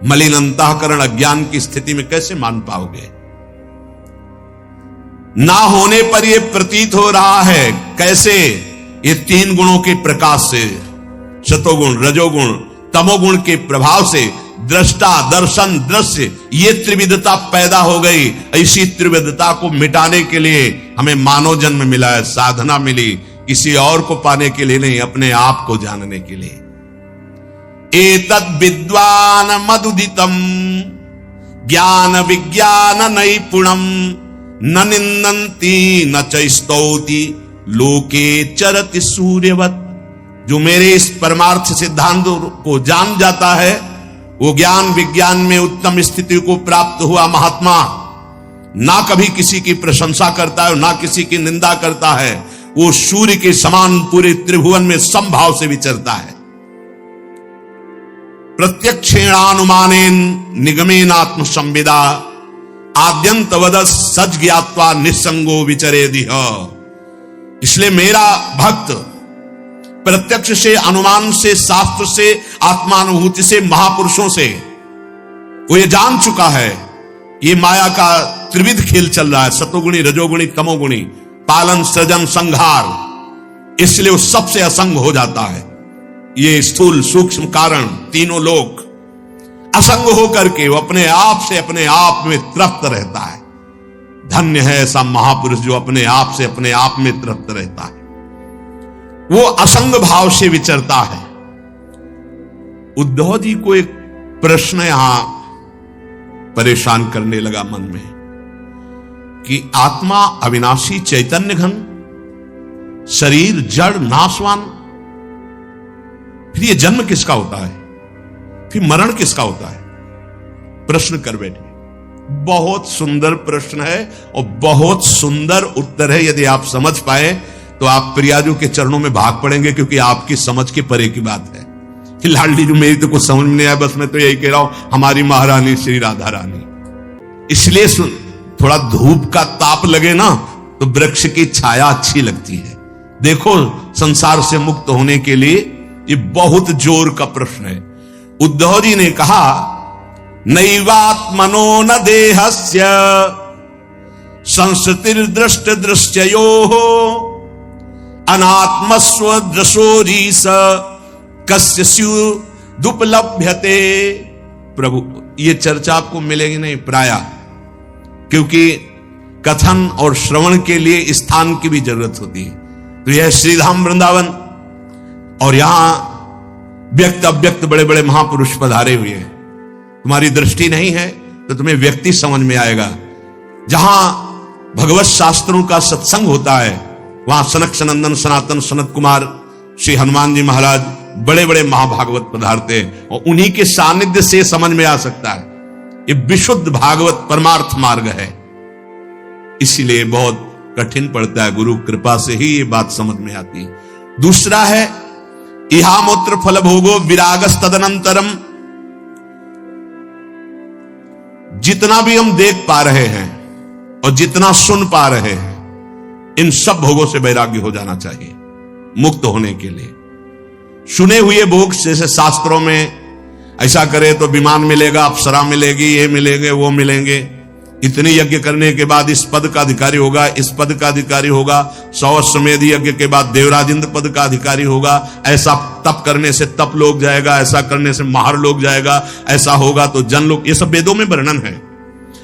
मलिन अंतःकरण अज्ञान की स्थिति में कैसे मान पाओगे? ना होने पर यह प्रतीत हो रहा है। कैसे? ये तीन गुणों के प्रकाश से, सतोगुण, रजोगुण, तमोगुण के प्रभाव से दृष्टा, दर्शन, दृश्य, ये त्रिविधता पैदा हो गई। ऐसी त्रिविधता को मिटाने के लिए हमें मानव जन्म मिला है, साधना मिली, किसी और को पाने के लिए नहीं, अपने आप को जानने के लिए। एतद् विद्वान मदुदितम ज्ञान विज्ञान नैपुणम न निंदन्ति न च स्तौति लोके चरति सूर्यवत। जो मेरे इस परमार्थ सिद्धांत को जान जाता है, वो ज्ञान विज्ञान में उत्तम स्थिति को प्राप्त हुआ महात्मा ना कभी किसी की प्रशंसा करता है और ना किसी की निंदा करता है। वो सूर्य के समान पूरे त्रिभुवन में समभाव से विचरता है। प्रत्यक्षेणानुमानेन निगमेनात्म संविदा आद्यंतवद सच ज्ञात्वा निसंगो विचरेदिह। इसलिए मेरा भक्त प्रत्यक्ष से, अनुमान से, शास्त्र से, आत्मानुभूति से, महापुरुषों से वो ये जान चुका है ये माया का त्रिविध खेल चल रहा है, सतोगुणी, रजोगुणी, तमोगुणी, पालन, सृजन, संहार। इसलिए वो सबसे असंग हो जाता है। ये स्थूल, सूक्ष्म कारण, तीनों लोग असंग होकर के वो अपने आप से अपने आप में तृप्त रहता है। धन्य है ऐसा महापुरुष जो अपने आप से अपने आप में तृप्त रहता है, वो असंग भाव से विचरता है। उद्धव जी को एक प्रश्न यहां परेशान करने लगा मन में कि आत्मा अविनाशी चैतन्य घन, शरीर जड़ नाशवान, फिर ये जन्म किसका होता है, फिर मरण किसका होता है? प्रश्न कर बैठे। बहुत सुंदर प्रश्न है और बहुत सुंदर उत्तर है। यदि आप समझ पाए तो आप प्रियाजू के चरणों में भाग पड़ेंगे, क्योंकि आपकी समझ के परे की बात है। लाडली जो मेरी तो कुछ समझ में नहीं आया, बस मैं तो यही कह रहा हूं, हमारी महारानी श्री राधा रानी। इसलिए थोड़ा धूप का ताप लगे ना तो वृक्ष की छाया अच्छी लगती है। देखो, संसार से मुक्त होने के लिए ये बहुत जोर का प्रश्न है। उद्धव जी ने कहा, नैवात्मनो न देहस्य संस्कृतिर्दृष्ट दृश्ययोः अनात्मस्व दृशोरीस कस्य स्युदुपलभ्यते। प्रभु, ये चर्चा आपको मिलेगी नहीं प्राय, क्योंकि कथन और श्रवण के लिए स्थान की भी जरूरत होती है। तो यह श्रीधाम वृंदावन, और यहां व्यक्त अव्यक्त बड़े बड़े महापुरुष पधारे हुए हैं। तुम्हारी दृष्टि नहीं है तो तुम्हें व्यक्ति समझ में आएगा। जहां भगवत शास्त्रों का सत्संग होता है वहां सनक सनंदन सनातन सनत कुमार श्री हनुमान जी महाराज बड़े बड़े महाभागवत पधारते हैं, और उन्हीं के सानिध्य से समझ में आ सकता है। ये विशुद्ध भागवत परमार्थ मार्ग है, इसीलिए बहुत कठिन पड़ता है। गुरु कृपा से ही ये बात समझ में आती है। दूसरा है इहामूत्र फल भोगो विरागस तदनंतरम। जितना भी हम देख पा रहे हैं और जितना सुन पा रहे हैं, इन सब भोगों से वैराग्य हो जाना चाहिए। मुक्त होने के लिए। सुने हुए भोग, जैसे शास्त्रों में ऐसा करे तो विमान मिलेगा, अप्सरा मिलेगी, ये मिलेंगे, वो मिलेंगे, इतनी यज्ञ करने के बाद इस पद का अधिकारी होगा, इस पद का अधिकारी होगा, 100 अश्वमेध यज्ञ के बाद देवराज इंद्र पद का अधिकारी होगा, ऐसा तप करने से तप लोग जाएगा, ऐसा करने से महार लोग जाएगा, ऐसा होगा तो जन लोग, ये सब वेदों में वर्णन है,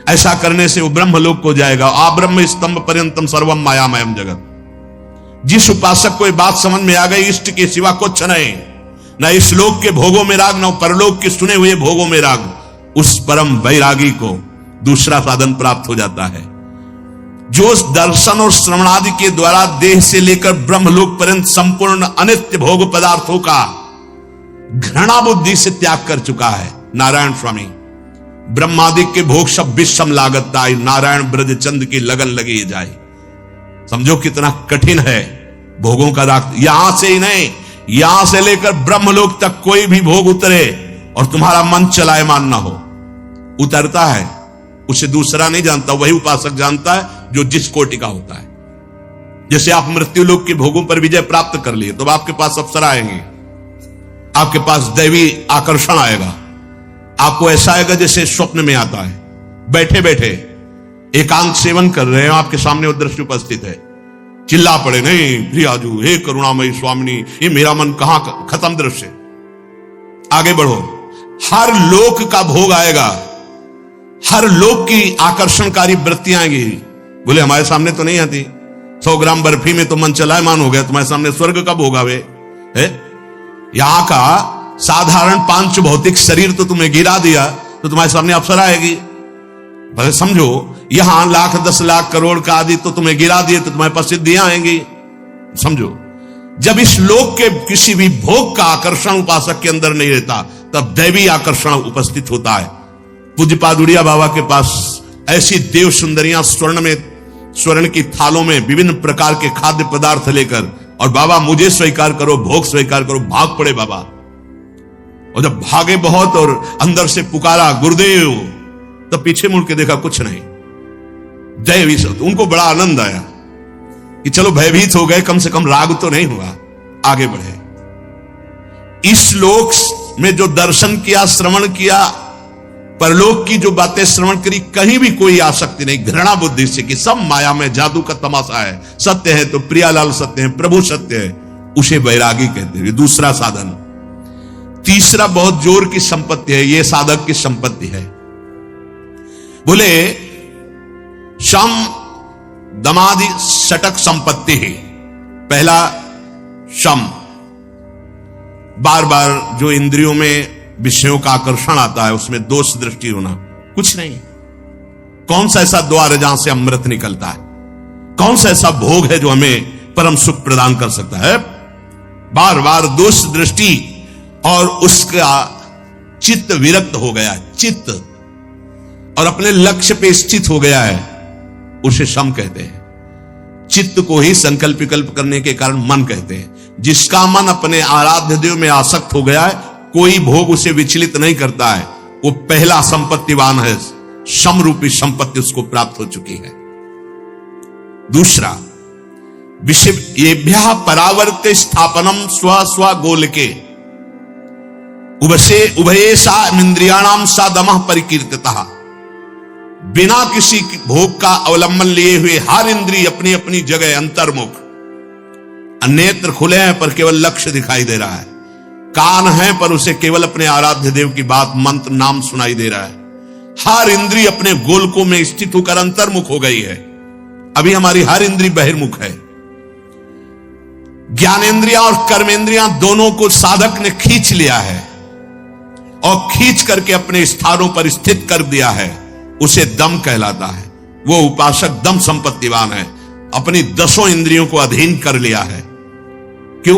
ऐसा करने से वो ब्रह्म लोक को जाएगा। आ ब्रह्म स्तंभ पर्यंतम सर्वम मायामयम जगत। जिस उपासक को ये बात समझ में आ गई, इष्ट के सिवा कुछ नहीं, न इस लोक के भोगों में राग, न परलोक के सुने हुए भोगों में राग, उस परम वैरागी को दूसरा साधन प्राप्त हो जाता है, जो दर्शन और श्रवणादि के द्वारा देह से लेकर ब्रह्मलोक पर्यंत संपूर्ण अनित्य भोग पदार्थों का घृणा बुद्धि से त्याग कर चुका है। नारायण स्वामी, ब्रह्मादि के भोग सब विषम लागत ताई, नारायण ब्रज चंद की लगन लगी जाए। समझो कितना कठिन है भोगों का राग। यहां से ही नहीं, यहां से लेकर ब्रह्मलोक तक कोई भी भोग उतरे और तुम्हारा मन चलायमान ना हो, उतरता है, उसे दूसरा नहीं जानता, वही उपासक जानता है जो जिस कोटि का होता है। जैसे आप मृत्यु लोक के भोगों पर विजय प्राप्त कर लिए तो आपके पास अप्सरा आएंगे, आपके पास दैवी आकर्षण आएगा, आपको ऐसा आएगा जैसे स्वप्न में आता है। बैठे बैठे एकांत सेवन कर रहे हैं, आपके सामने वो दृश्य उपस्थित है, चिल्ला पड़े, नहीं प्रियाजू, हे करुणामयी स्वामिनी, ये मेरा मन कहां खत्म दृश्य, आगे बढ़ो। हर लोक का भोग आएगा, हर लोक की आकर्षणकारी वृत्तियां आएंगी। बोले हमारे सामने तो नहीं आती, 100 ग्राम बर्फी में तो मन चलायमान हो गया, तुम्हारे सामने स्वर्ग का भोग आवे है? यहां का साधारण पांच भौतिक शरीर तो तुम्हें गिरा दिया तो तुम्हारे सामने अप्सरा आएगी। भले समझो, यहां लाख 10 लाख करोड़ का आदि तो तुम्हें गिरा दिए तो तुम्हारे पास सिद्धियां आएंगी। समझो, जब इस लोक के किसी भी भोग का आकर्षण उपासक के अंदर नहीं रहता, तब दैवी आकर्षण उपस्थित होता है। पूज्य पादुड़िया बाबा के पास ऐसी देव सुंदरियां स्वर्ण की थालों में विभिन्न प्रकार के खाद्य पदार्थ लेकर, और बाबा मुझे स्वीकार करो, भोग स्वीकार करो, भाग पड़े बाबा। और जब भागे बहुत और अंदर से पुकारा गुरुदेव, तो पीछे मुड़ के देखा कुछ नहीं, दैवी सब। उनको बड़ा आनंद आया कि चलो भयभीत हो गए, कम से कम राग तो नहीं हुआ, आगे बढ़े। इस लोक में जो दर्शन किया, श्रवण किया, परलोक की जो बातें श्रवण करी, कहीं भी कोई आसक्ति नहीं, घृणा बुद्धि से कि सब माया में जादू का तमाशा है, सत्य है तो प्रियालाल सत्य है, प्रभु सत्य है, उसे वैरागी कहते हैं। दूसरा साधन। तीसरा बहुत जोर की संपत्ति है, यह साधक की संपत्ति है। बोले शम दमादि षटक संपत्ति है। पहला शम, बार बार जो इंद्रियों में विषयों का आकर्षण आता है उसमें दोष दृष्टि होना, कुछ नहीं। कौन सा ऐसा द्वार है जहां से अमृत निकलता है? कौन सा ऐसा भोग है जो हमें परम सुख प्रदान कर सकता है? बार बार दोष दृष्टि, और उसका चित्त विरक्त हो गया, चित्त, और अपने लक्ष्य पे स्थित हो गया है, उसे शम कहते हैं। चित्त को ही संकल्प विकल्प करने के कारण मन कहते हैं। जिसका मन अपने आराध्य देव में आसक्त हो गया है, कोई भोग उसे विचलित नहीं करता है, वो पहला संपत्तिवान है, शम रूपी संपत्ति उसको प्राप्त हो चुकी है। दूसरा, विषयेभ्यः परावर्त स्थापनम स्व स्व गोलके उभयेषा इंद्रियाणाम सा दमः परिकीर्तितः। बिना किसी भोग का अवलंबन लिए हुए हर इंद्रिय अपनी अपनी जगह अंतर्मुख। नेत्र खुले हैं पर केवल लक्ष्य दिखाई दे रहा है, कान है पर उसे केवल अपने आराध्य देव की बात, मंत्र, नाम सुनाई दे रहा है। हर इंद्रिय अपने गोलकों में स्थित होकर अंतर्मुख हो गई है। अभी हमारी हर इंद्रिय बहिर्मुख है। ज्ञानेंद्रियां और कर्मेंद्रियां दोनों को साधक ने खींच लिया है और खींच करके अपने स्थानों पर स्थित कर दिया है, उसे दम कहलाता है। वो उपासक दम संपत्तिवान है, अपनी 10 इंद्रियों को अधीन कर लिया है। क्यों?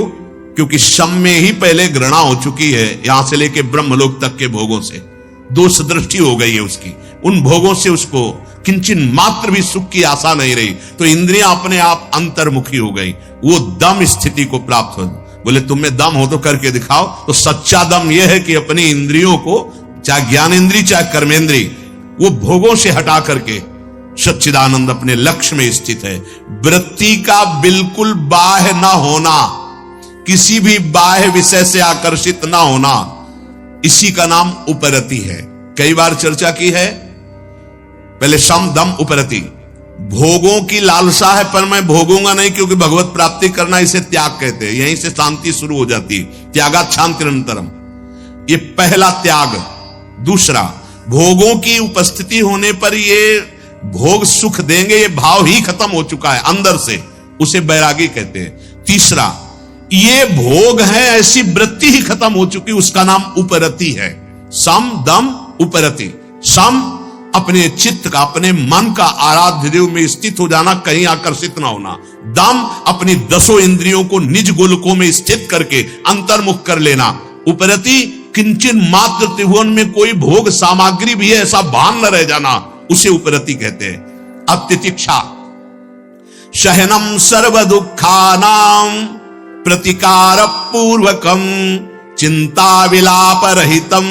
क्योंकि शम में ही पहले घृणा हो चुकी है, यहां से लेके ब्रह्मलोक तक के भोगों से दोष दृष्टि हो गई है उसकी। उन भोगों से उसको किंचन मात्र भी सुख की आशा नहीं रही, तो इंद्रियां अपने आप अंतर्मुखी हो गई। वो दम स्थिति को प्राप्त हो। बोले तुम में दम हो तो करके दिखाओ। तो सच्चा दम यह है कि अपनी इंद्रियों को, चाहे ज्ञानेंद्रिय चाहे कर्मेंद्रिय, वो भोगों से हटा करके सच्चिदानंद अपने लक्ष्य में स्थित है। वृत्ति का बिल्कुल बाह्य न होना, किसी भी बाह्य विषय से आकर्षित ना होना, इसी का नाम उपरति है। कई बार चर्चा की है। पहले सम दम उपरति, भोगों की लालसा है पर मैं भोगूंगा नहीं क्योंकि भगवत प्राप्ति करना, इसे त्याग कहते हैं। यहीं से शांति शुरू हो जाती है। त्यागात् शान्तिरनन्तरम्, ये पहला त्याग। दूसरा, भोगों की उपस्थिति होने पर ये भोग सुख देंगे, ये भाव ही खत्म हो चुका है अंदर से, उसे बैरागी कहते हैं। तीसरा, ये भोग है ऐसी वृत्ति ही खत्म हो चुकी, उसका नाम उपरति है। सम दम उपरति। सम अपने चित्त का, अपने मन का आराध्य देव में स्थित हो जाना, कहीं आकर्षित ना होना। दम अपनी 10 इंद्रियों को निज गोलकों में स्थित करके अंतर्मुख कर लेना। उपरति, किंचन मात्र त्रिभुवन में कोई भोग सामग्री भी है ऐसा भान न रह जाना, उसे उपरति कहते हैं। अब तितिक्षा, सहनम सर्व दुखानाम प्रतिकार पूर्वकम चिंता विलाप रहितम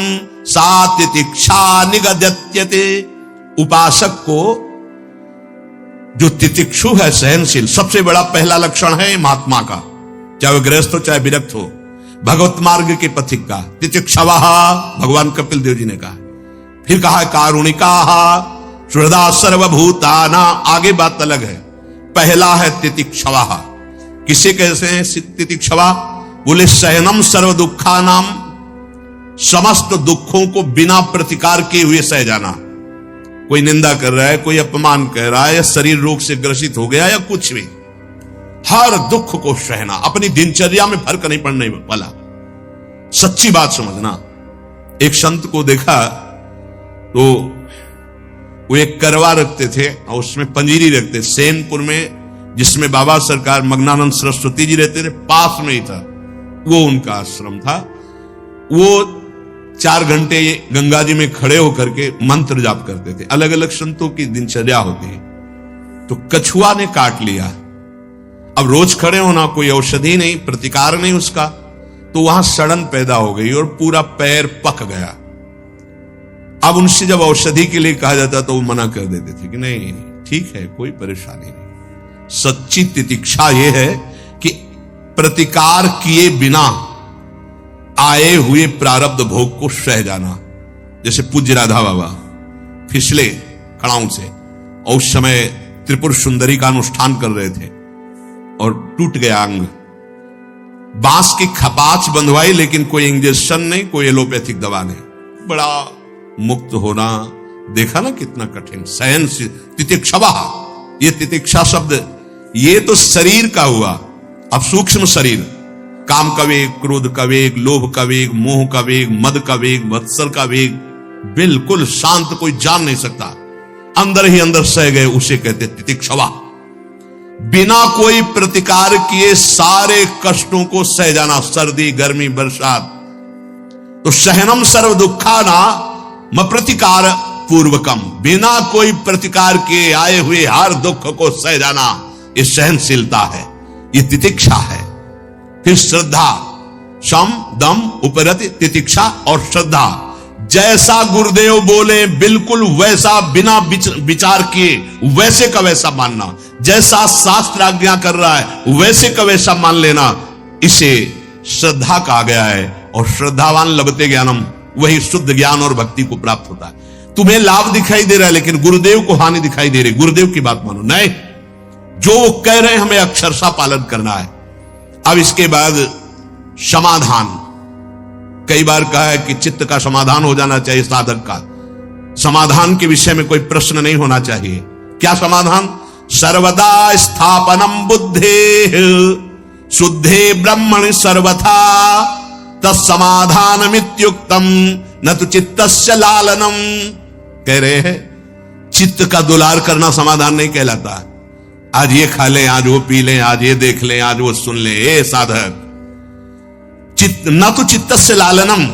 सा तितिक्षा निगद्यते। उपासक को जो तितिक्षु है, सहनशील, सबसे बड़ा पहला लक्षण है महात्मा का, चाहे वह गृहस्थ हो चाहे विरक्त हो, भगवत मार्ग के पथिक का। तितिक्षवः, भगवान कपिल देव जी ने कहा। फिर कहा कारुणिका सुहृदा सर्वभूताना, आगे बात अलग है। पहला है तितिक्षवः। किसे कहते हैं तितिक्षवा? बोले सहनम सर्व दुखानाम, समस्त दुखों को बिना प्रतिकार किए हुए सह जाना। कोई निंदा कर रहा है, कोई अपमान कर रहा है, या शरीर रोग से ग्रसित हो गया, या कुछ भी, हर दुख को सहना, अपनी दिनचर्या में फर्क नहीं पड़ने वाला। सच्ची बात समझना। एक संत को देखा तो वो एक करवा रखते थे और उसमें पंजीरी रखते, सेनपुर में, जिसमें बाबा सरकार मग्नानंद सरस्वती जी रहते थे, पास में ही था, वो उनका आश्रम था। वो 4 घंटे गंगा जी में खड़े होकर के मंत्र जाप करते थे। अलग अलग संतों की दिनचर्या होती है। तो कछुआ ने काट लिया। अब रोज खड़े होना, कोई औषधि नहीं, प्रतिकार नहीं उसका, तो वहां सड़न पैदा हो गई और पूरा पैर पक गया। अब उनसे जब औषधि के लिए कहा जाता तो वो मना कर देते थे कि नहीं ठीक है, कोई परेशानी नहीं। सच्ची तितिक्षा यह है कि प्रतिकार किए बिना आए हुए प्रारब्ध भोग को सह जाना। जैसे पूज्य राधा बाबा फिसले कड़ाऊ से और उस समय त्रिपुर सुंदरी का अनुष्ठान कर रहे थे और टूट गया अंग। बांस की खपाच बंधवाई, लेकिन कोई इंजेक्शन नहीं, कोई एलोपैथिक दवा नहीं। बड़ा मुक्त होना देखा ना कितना कठिन। सहन तितिक्षवा, ये तितिक्षा शब्द ये तो शरीर का हुआ। अब सूक्ष्म शरीर, काम का वेग, क्रोध का वेग, लोभ का वेग, मोह का वेग, मद का वेग, मत्सर का वेग, बिल्कुल शांत, कोई जान नहीं सकता, अंदर ही अंदर सह गए, उसे कहते तितिक्षवा। बिना कोई प्रतिकार किए सारे कष्टों को सह जाना, सर्दी गर्मी बरसात। तो सहनम सर्व दुखाना म प्रतिकार पूर्वकम, बिना कोई प्रतिकार किए आए हुए हर दुख को सह जाना, ये सहनशीलता है, ये तितिक्षा है। फिर श्रद्धा, शम दम उपरति तितिक्षा और श्रद्धा। जैसा गुरुदेव बोले बिल्कुल वैसा, बिना विचार किए वैसे का वैसा मानना। जैसा शास्त्र आज्ञा कर रहा है वैसे का वैसा मान लेना, इसे श्रद्धा कहा गया है। और श्रद्धावान लभते ज्ञानम, वही शुद्ध ज्ञान और भक्ति को प्राप्त होता है। तुम्हें लाभ दिखाई दे रहा है लेकिन गुरुदेव को हानि दिखाई दे रही, गुरुदेव की बात मानो। नहीं, जो वो कह रहे हैं हमें अक्षरशः पालन करना है। अब इसके बाद समाधान। कई बार कहा है कि चित्त का समाधान हो जाना चाहिए साधक का। समाधान के विषय में कोई प्रश्न नहीं होना चाहिए। क्या समाधान? सर्वदा स्थापनम बुद्धे शुद्धे ब्रह्मणि सर्वथा तत्समाधानमित्युक्तम न तो चित्तस्य लालनम। कह रहे हैं चित्त का दुलार करना समाधान नहीं कहलाता। आज ये खा लें, आज वो पी लें, आज ये देख लें, आज वो सुन लें, ये साधक चित्त न तो चित्तस्य लालनम।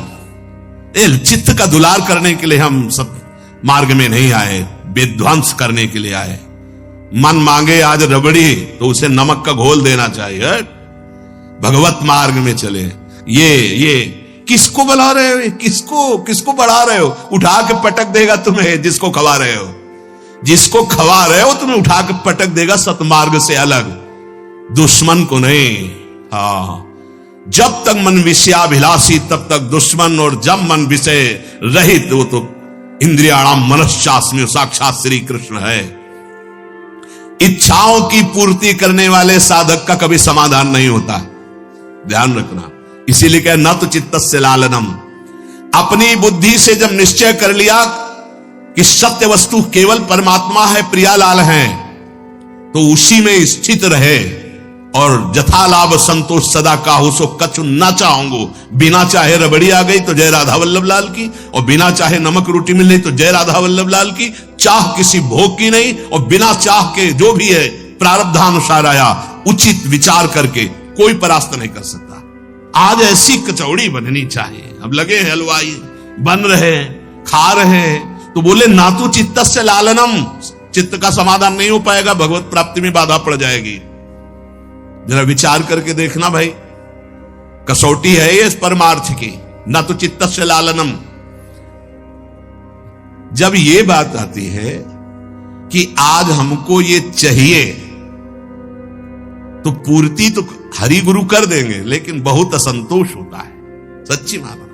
चित्त का दुलार करने के लिए हम सब मार्ग में नहीं आए, विध्वंस करने के लिए आए। मन मांगे आज रबड़ी तो उसे नमक का घोल देना चाहिए। भगवत मार्ग में चले। ये किसको बुला रहे हो? किसको बढ़ा रहे हो? उठा के पटक देगा तुम्हें जिसको खवा रहे हो। जिसको खवा रहे हो तुम्हें उठा के पटक देगा सतमार्ग से अलग, दुश्मन को नहीं। हाँ, जब तक मन विषयाभिलाषी तब तक दुश्मन, और जब मन विषय रहित वो तो इंद्रियाणाम मनश्चास्मि, साक्षात श्री कृष्ण है। इच्छाओं की पूर्ति करने वाले साधक का कभी समाधान नहीं होता, ध्यान रखना। इसीलिए कह न तो चित्तस्य लालनम, अपनी बुद्धि से जब निश्चय कर लिया कि सत्य वस्तु केवल परमात्मा है, प्रियालाल है, तो उसी में स्थित रहे और जथा लाभ संतोष सदा काहू सो कछु ना चाहूंगो। बिना चाहे रबड़ी आ गई तो जय राधा वल्लभ लाल की, और बिना चाहे नमक रोटी मिल रही तो जय राधा वल्लभ लाल की। चाह किसी भोग की नहीं, और बिना चाह के जो भी है प्रारब्धानुसार आया, उचित विचार करके कोई परास्त नहीं कर सकता। आज ऐसी कचौड़ी बननी चाहिए। अब लगे हलवाई बन रहे, खा रहे, तो बोले ना तो चित्तस्य लालनम, चित्त का समाधान नहीं हो पाएगा, भगवत प्राप्ति में बाधा पड़ जाएगी। जरा विचार करके देखना भाई, कसौटी है ये इस परमार्थ की, ना तो चित्तस्य लालनम। जब ये बात आती है कि आज हमको ये चाहिए, तो पूर्ति तो हरि गुरु कर देंगे, लेकिन बहुत असंतोष होता है, सच्ची मानो।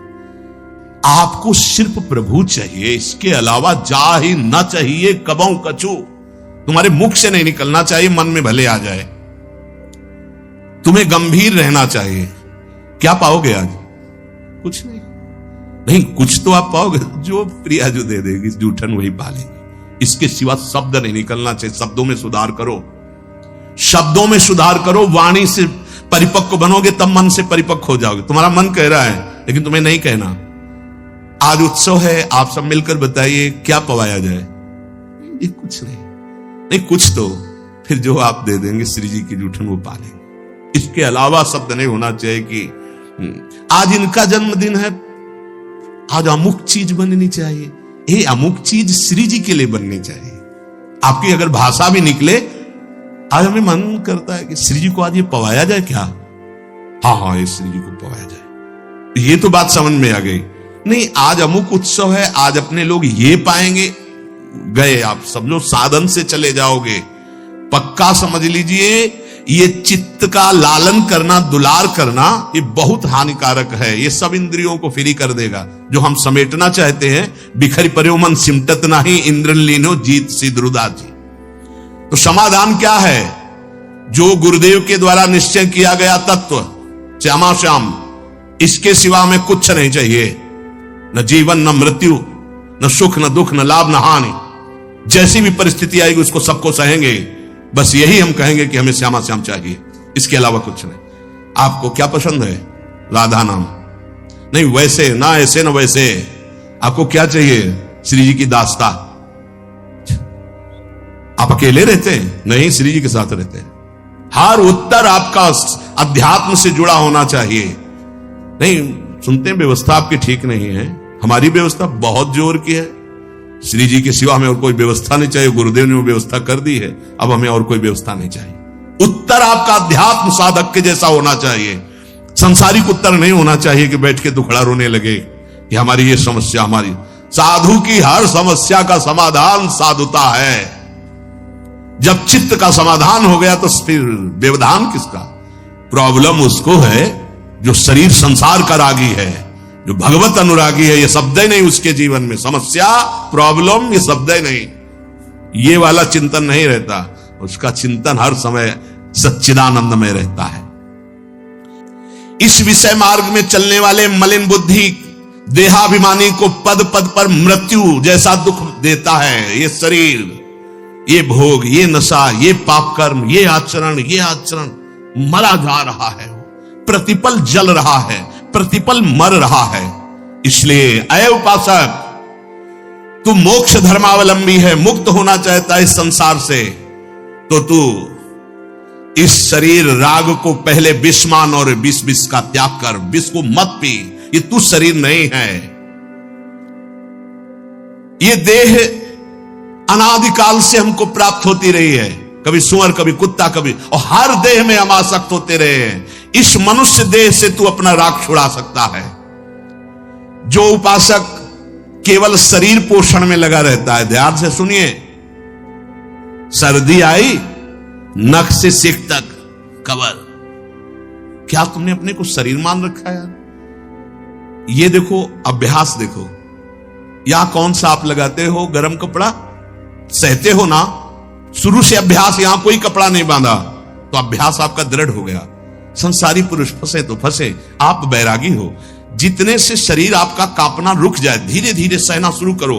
आपको सिर्फ प्रभु चाहिए, इसके अलावा जा ही ना चाहिए कबों कछु। तुम्हारे मुख से नहीं निकलना चाहिए, मन में भले आ जाए। तुम्हें गंभीर रहना चाहिए। क्या पाओगे आज? कुछ नहीं, नहीं कुछ तो आप पाओगे, जो प्रिया जो दे देगी जूठन वही पालेगी। इसके सिवा शब्द नहीं निकलना चाहिए। शब्दों में सुधार करो, शब्दों में सुधार करो, वाणी से परिपक्व बनोगे तब मन से परिपक्व हो जाओगे। तुम्हारा मन कह रहा है लेकिन तुम्हें नहीं कहना। आज उत्सव है, आप सब मिलकर बताइए क्या पवाया जाए? ये कुछ नहीं, नहीं कुछ तो फिर जो आप दे देंगे श्री जी की जूठन वो पालेंगे। इसके अलावा शब्द नहीं होना चाहिए कि आज इनका जन्मदिन है, आज अमुक चीज बननी चाहिए। ये अमुक चीज श्री जी के लिए बननी चाहिए। आपकी अगर भाषा भी निकले, आज हमें मन करता है कि श्री जी को आज ये पवाया जाए क्या? हाँ, ये श्री जी को पवाया जाए। ये तो बात समझ में आ गई। नहीं, आज अमुक उत्सव है, आज अपने लोग ये पाएंगे। गए आप सब लोग साधन से चले जाओगे। पक्का समझ लीजिए, ये चित्त का लालन करना, दुलार करना, ये बहुत हानिकारक है। ये सब इंद्रियों को फ्री कर देगा। जो हम समेटना चाहते हैं, बिखरी पर्यो मन सिमटत नाही, इंद्रन लीनो जीत सिद्रुदा जी। तो समाधान क्या है? जो गुरुदेव के द्वारा निश्चय किया गया तत्व, श्यामा श्याम, इसके सिवा में कुछ नहीं चाहिए। न जीवन, न मृत्यु, न सुख, न दुख, न लाभ, न हानि। जैसी भी परिस्थिति आएगी उसको सबको सहेंगे। बस यही हम कहेंगे कि हमें श्यामा श्याम चाहिए, इसके अलावा कुछ नहीं। आपको क्या पसंद है? राधा नाम नहीं, वैसे ना, ऐसे ना वैसे। आपको क्या चाहिए? श्री जी की दास्ता। आप अकेले रहते हैं? नहीं, श्री जी के साथ रहते हैं। हर उत्तर आपका अध्यात्म से जुड़ा होना चाहिए। नहीं, सुनते हैं व्यवस्था आपकी ठीक नहीं है। हमारी व्यवस्था बहुत जोर की है। श्री जी के सिवा हमें और कोई व्यवस्था नहीं चाहिए। गुरुदेव ने वो व्यवस्था कर दी है, अब हमें और कोई व्यवस्था नहीं चाहिए। उत्तर आपका अध्यात्म साधक के जैसा होना चाहिए। संसारिक उत्तर नहीं होना चाहिए कि बैठ के दुखड़ा रोने लगे कि हमारी ये समस्या, हमारी। साधु की हर समस्या का समाधान साधुता है। जब चित्त का समाधान हो गया तो फिर व्यवधान किसका? प्रॉब्लम उसको है जो शरीर संसार का रागी है, जो भगवत अनुरागी है। ये शब्द ही नहीं उसके जीवन में। समस्या, प्रॉब्लम, ये शब्द ही नहीं। ये वाला चिंतन नहीं रहता। उसका चिंतन हर समय सच्चिदानंद में रहता है। इस विषय मार्ग में चलने वाले मलिन बुद्धि देहाभिमानी को पद पद पर मृत्यु जैसा दुख देता है। ये शरीर, ये भोग, ये नशा, ये पाप कर्म, ये आचरण मरा जा रहा है, प्रतिपल जल रहा है, प्रतिपल मर रहा है। इसलिए अय उपासक, तू मोक्ष धर्मावलंबी है, मुक्त होना चाहता है इस संसार से, तो तू इस शरीर राग को पहले विष मान और विष का त्याग कर। विष को मत पी। ये तू शरीर नहीं है। ये देह अनादिकाल से हमको प्राप्त होती रही है। कभी सुअर, कभी कुत्ता, कभी, और हर देह में हम आसक्त होते रहे हैं। इस मनुष्य देह से तू अपना राग छुड़ा सकता है। जो उपासक केवल शरीर पोषण में लगा रहता है, ध्यान से सुनिए, सर्दी आई, नख से सिक तक कवर, क्या तुमने अपने को शरीर मान रखा यार? ये देखो अभ्यास देखो, या कौन सा आप लगाते हो गर्म कपड़ा, सहते हो ना, शुरू से अभ्यास, यहां कोई कपड़ा नहीं बांधा तो अभ्यास आपका दृढ़ हो गया। संसारी पुरुष फंसे तो फंसे, आप बैरागी हो। जितने से शरीर आपका कांपना रुक जाए, धीरे धीरे सहना शुरू करो,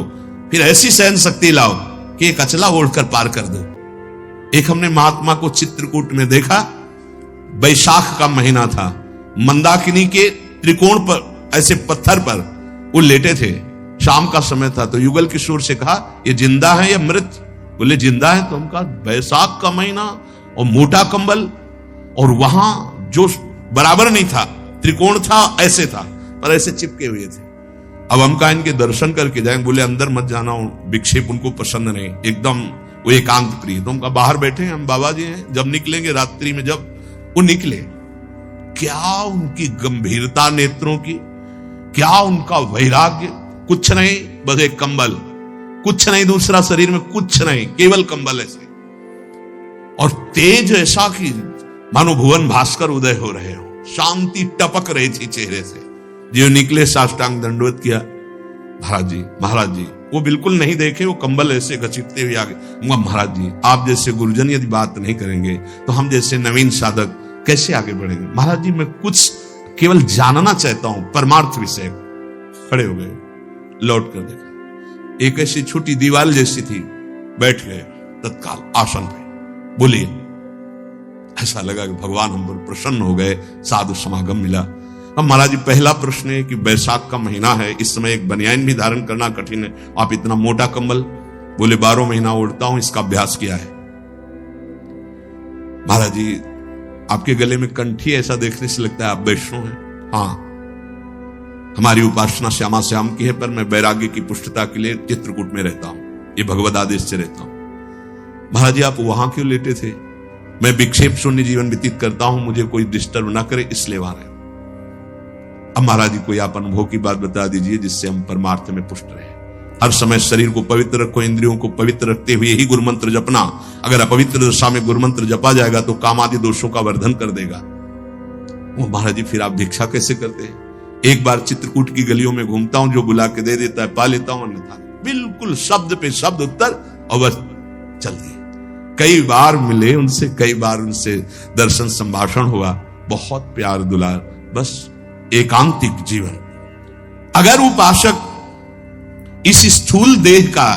फिर ऐसी सहन शक्ति लाओ कि एक अचला ओढ़कर पार कर दो। एक हमने महात्मा को चित्रकूट में देखा, बैसाख का महीना था, मंदाकिनी के त्रिकोण पर ऐसे पत्थर पर वो लेटे थे, शाम का समय था। तो युगल किशोर से कहा ये जिंदा है या मृत? बोले जिंदा है। तो हम कहा बैसाख का महीना और मोटा कंबल, और वहां जो बराबर नहीं था, त्रिकोण था, ऐसे था पर ऐसे चिपके हुए थे। अब हम कहा इनके दर्शन करके जाएं। बोले अंदर मत जाना, विक्षेप उनको पसंद नहीं, एकदम वो एकांत प्रिय। तो हम कहा बाहर बैठे हैं, हम बाबा जी हैं, जब निकलेंगे रात्रि में। जब वो निकले, क्या उनकी गंभीरता नेत्रों की, क्या उनका वैराग्य, कुछ नहीं, बस एक कंबल, कुछ नहीं, दूसरा शरीर में कुछ नहीं, केवल कंबल ऐसे, और तेज ऐसा कि मानो भुवन भास्कर उदय हो रहे हो, शांति टपक रही थी चेहरे से। जो निकले साष्टांग दंडवत किया, महाराज जी, महाराज जी। वो बिल्कुल नहीं देखे, वो कंबल ऐसे घसीटते हुए आगे। महाराज जी आप जैसे गुरुजन यदि बात नहीं करेंगे तो हम जैसे नवीन साधक कैसे आगे बढ़ेंगे? महाराज जी मैं कुछ केवल जानना चाहता हूं, परमार्थ विषय। खड़े हो गए, लौट कर देखा, एक ऐसी छोटी दीवार जैसी थी, बैठ गए तत्काल आसन पे। बोलिए, ऐसा लगा कि भगवान हम पर प्रसन्न हो गए, साधु समागम मिला। अब महाराज जी पहला प्रश्न है कि बैसाख का महीना है, इस समय एक बनियान भी धारण करना कठिन है, आप इतना मोटा कंबल? बोले 12 महीना ओढ़ता हूं, इसका अभ्यास किया है। महाराज जी आपके गले में कंठी, ऐसा देखने से लगता है आप वैष्णव हैं। हाँ, हमारी उपासना श्यामा श्याम की है, पर मैं वैराग्य की पुष्टता के लिए चित्रकूट में रहता हूं, ये भगवद आदेश से रहता हूं। महाराज जी आप वहां क्यों लेटे थे? मैं विक्षेप शून्य जीवन व्यतीत करता हूं, मुझे कोई डिस्टर्ब ना करे, इसलिए वहां रहे। अब महाराज जी कोई आप अनुभव की बात बता दीजिए जिससे हम परमार्थ में पुष्ट रहे। हर समय शरीर को पवित्र रखो, इंद्रियों को पवित्र रखते हुए ही गुरु मंत्र जपना। अगर अपवित्र दशा में गुरु मंत्र जपा जाएगा तो काम आदि दोषों का वर्धन कर देगा। वो महाराज जी फिर आप भिक्षा कैसे करते हैं? एक बार चित्रकूट की गलियों में घूमता हूं, जो बुला के दे देता है पा लेता हूं, अन्यथा बिल्कुल शब्द पे शब्द उत्तर, और बस चल दिए। कई बार मिले उनसे, कई बार उनसे दर्शन संभाषण हुआ, बहुत प्यार दुलार, बस एकांतिक जीवन। अगर उपासक इस स्थूल देह का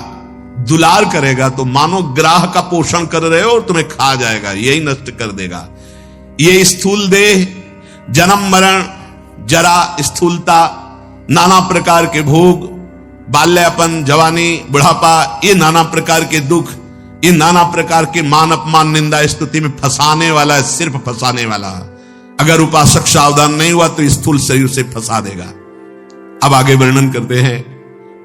दुलार करेगा तो मानो ग्राह का पोषण कर रहे हो और तुम्हें खा जाएगा, यही नष्ट कर देगा। ये स्थूल देह जन्म मरण जरा स्थूलता, नाना प्रकार के भोग, बाल्यापन, जवानी, बुढ़ापा, ये नाना प्रकार के दुख, ये नाना प्रकार के मान अपमान निंदा स्तुति में फंसाने वाला है, सिर्फ फंसाने वाला। अगर उपासक सावधान नहीं हुआ तो स्थूल शरीर से फंसा देगा। अब आगे वर्णन करते हैं,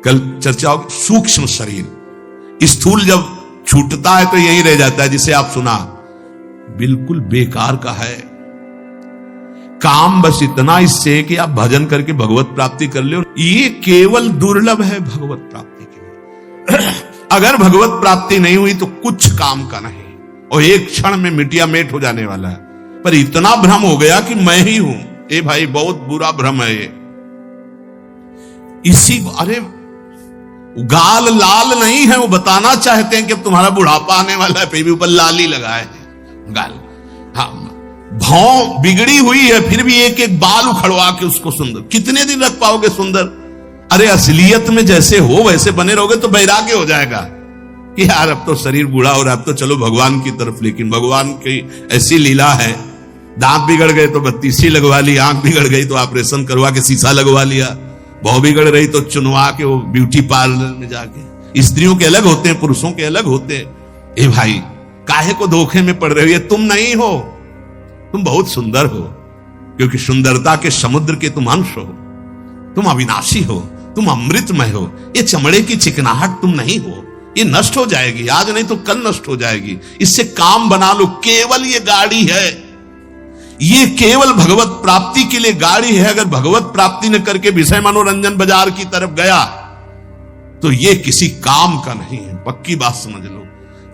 कल चर्चा होगी सूक्ष्म शरीर। स्थूल जब छूटता है तो यही रह जाता है, जिसे आप सुना बिल्कुल बेकार का है। काम बस इतना इससे कि आप भजन करके भगवत प्राप्ति कर ले, ये केवल दुर्लभ है भगवत प्राप्ति के लिए। अगर भगवत प्राप्ति नहीं हुई तो कुछ काम का नहीं, और एक क्षण में मिटिया मेट हो जाने वाला है। पर इतना भ्रम हो गया कि मैं ही हूं, ए भाई बहुत बुरा भ्रम है ये। इसी को, अरे गाल लाल नहीं है, वो बताना चाहते हैं कि अब तुम्हारा बुढ़ापा आने वाला है, फिर भी ऊपर लाल ही लगाए हैं गाल। हाँ, भौं बिगड़ी हुई है, फिर भी एक एक बाल उखड़वा के उसको सुंदर, कितने दिन रख पाओगे सुंदर? अरे असलियत में जैसे हो वैसे बने रहोगे तो वैराग्य हो जाएगा कि यार अब तो शरीर बूढ़ा हो रहा है, अब तो चलो भगवान की तरफ। लेकिन भगवान की ऐसी लीला है, दांत बिगड़ गए तो 32 लगवा ली, आंख बिगड़ गई तो ऑपरेशन करवा के शीशा लगवा लिया, बहु बिगड़ रही तो चुनवा के वो ब्यूटी पार्लर में जाके। स्त्रियों के अलग होते हैं, पुरुषों के अलग होते हैं। ए भाई काहे को धोखे में पड़ रहे हो? ये तुम नहीं हो, तुम बहुत सुंदर हो, क्योंकि सुंदरता के समुद्र के तुम अंश हो, तुम अविनाशी हो, तुम अमृतमय हो। ये चमड़े की चिकनाहट तुम नहीं हो, ये नष्ट हो जाएगी, आज नहीं तो कल नष्ट हो जाएगी। इससे काम बना लो, केवल ये गाड़ी है, ये केवल भगवत प्राप्ति के लिए गाड़ी है। अगर भगवत प्राप्ति न करके विषय मनोरंजन बाजार की तरफ गया तो ये किसी काम का नहीं है, पक्की बात समझ लो।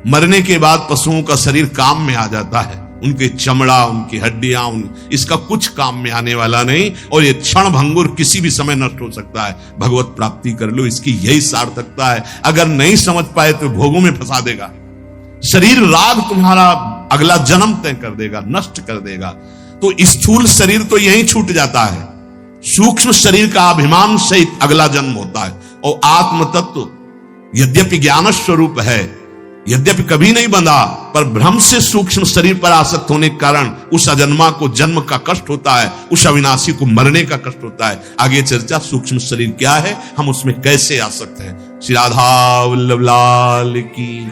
मरने के बाद पशुओं का शरीर काम में आ जाता है, उनके चमड़ा, उनकी हड्डियां, इसका कुछ काम में आने वाला नहीं, और ये क्षण भंगुर किसी भी समय नष्ट हो सकता है। भगवत प्राप्ति कर लो, इसकी यही सार्थकता है। अगर नहीं समझ पाए तो भोगों में फंसा देगा। शरीर राग तुम्हारा अगला जन्म तय कर देगा, नष्ट कर देगा। तो स्थूल शरीर तो यहीं छूट जाता है, सूक्ष्म शरीर का अभिमान सहित अगला जन्म होता है। और आत्म तत्व यद्यपि ज्ञान स्वरूप है, यद्यपि कभी नहीं बंधा, पर भ्रम से सूक्ष्म शरीर पर आसक्त होने के कारण उस अजन्मा को जन्म का कष्ट होता है, उस अविनाशी को मरने का कष्ट होता है। आगे चर्चा सूक्ष्म शरीर क्या है, हम उसमें कैसे आ सकते हैं। श्री राधा वल्लभ लाल की।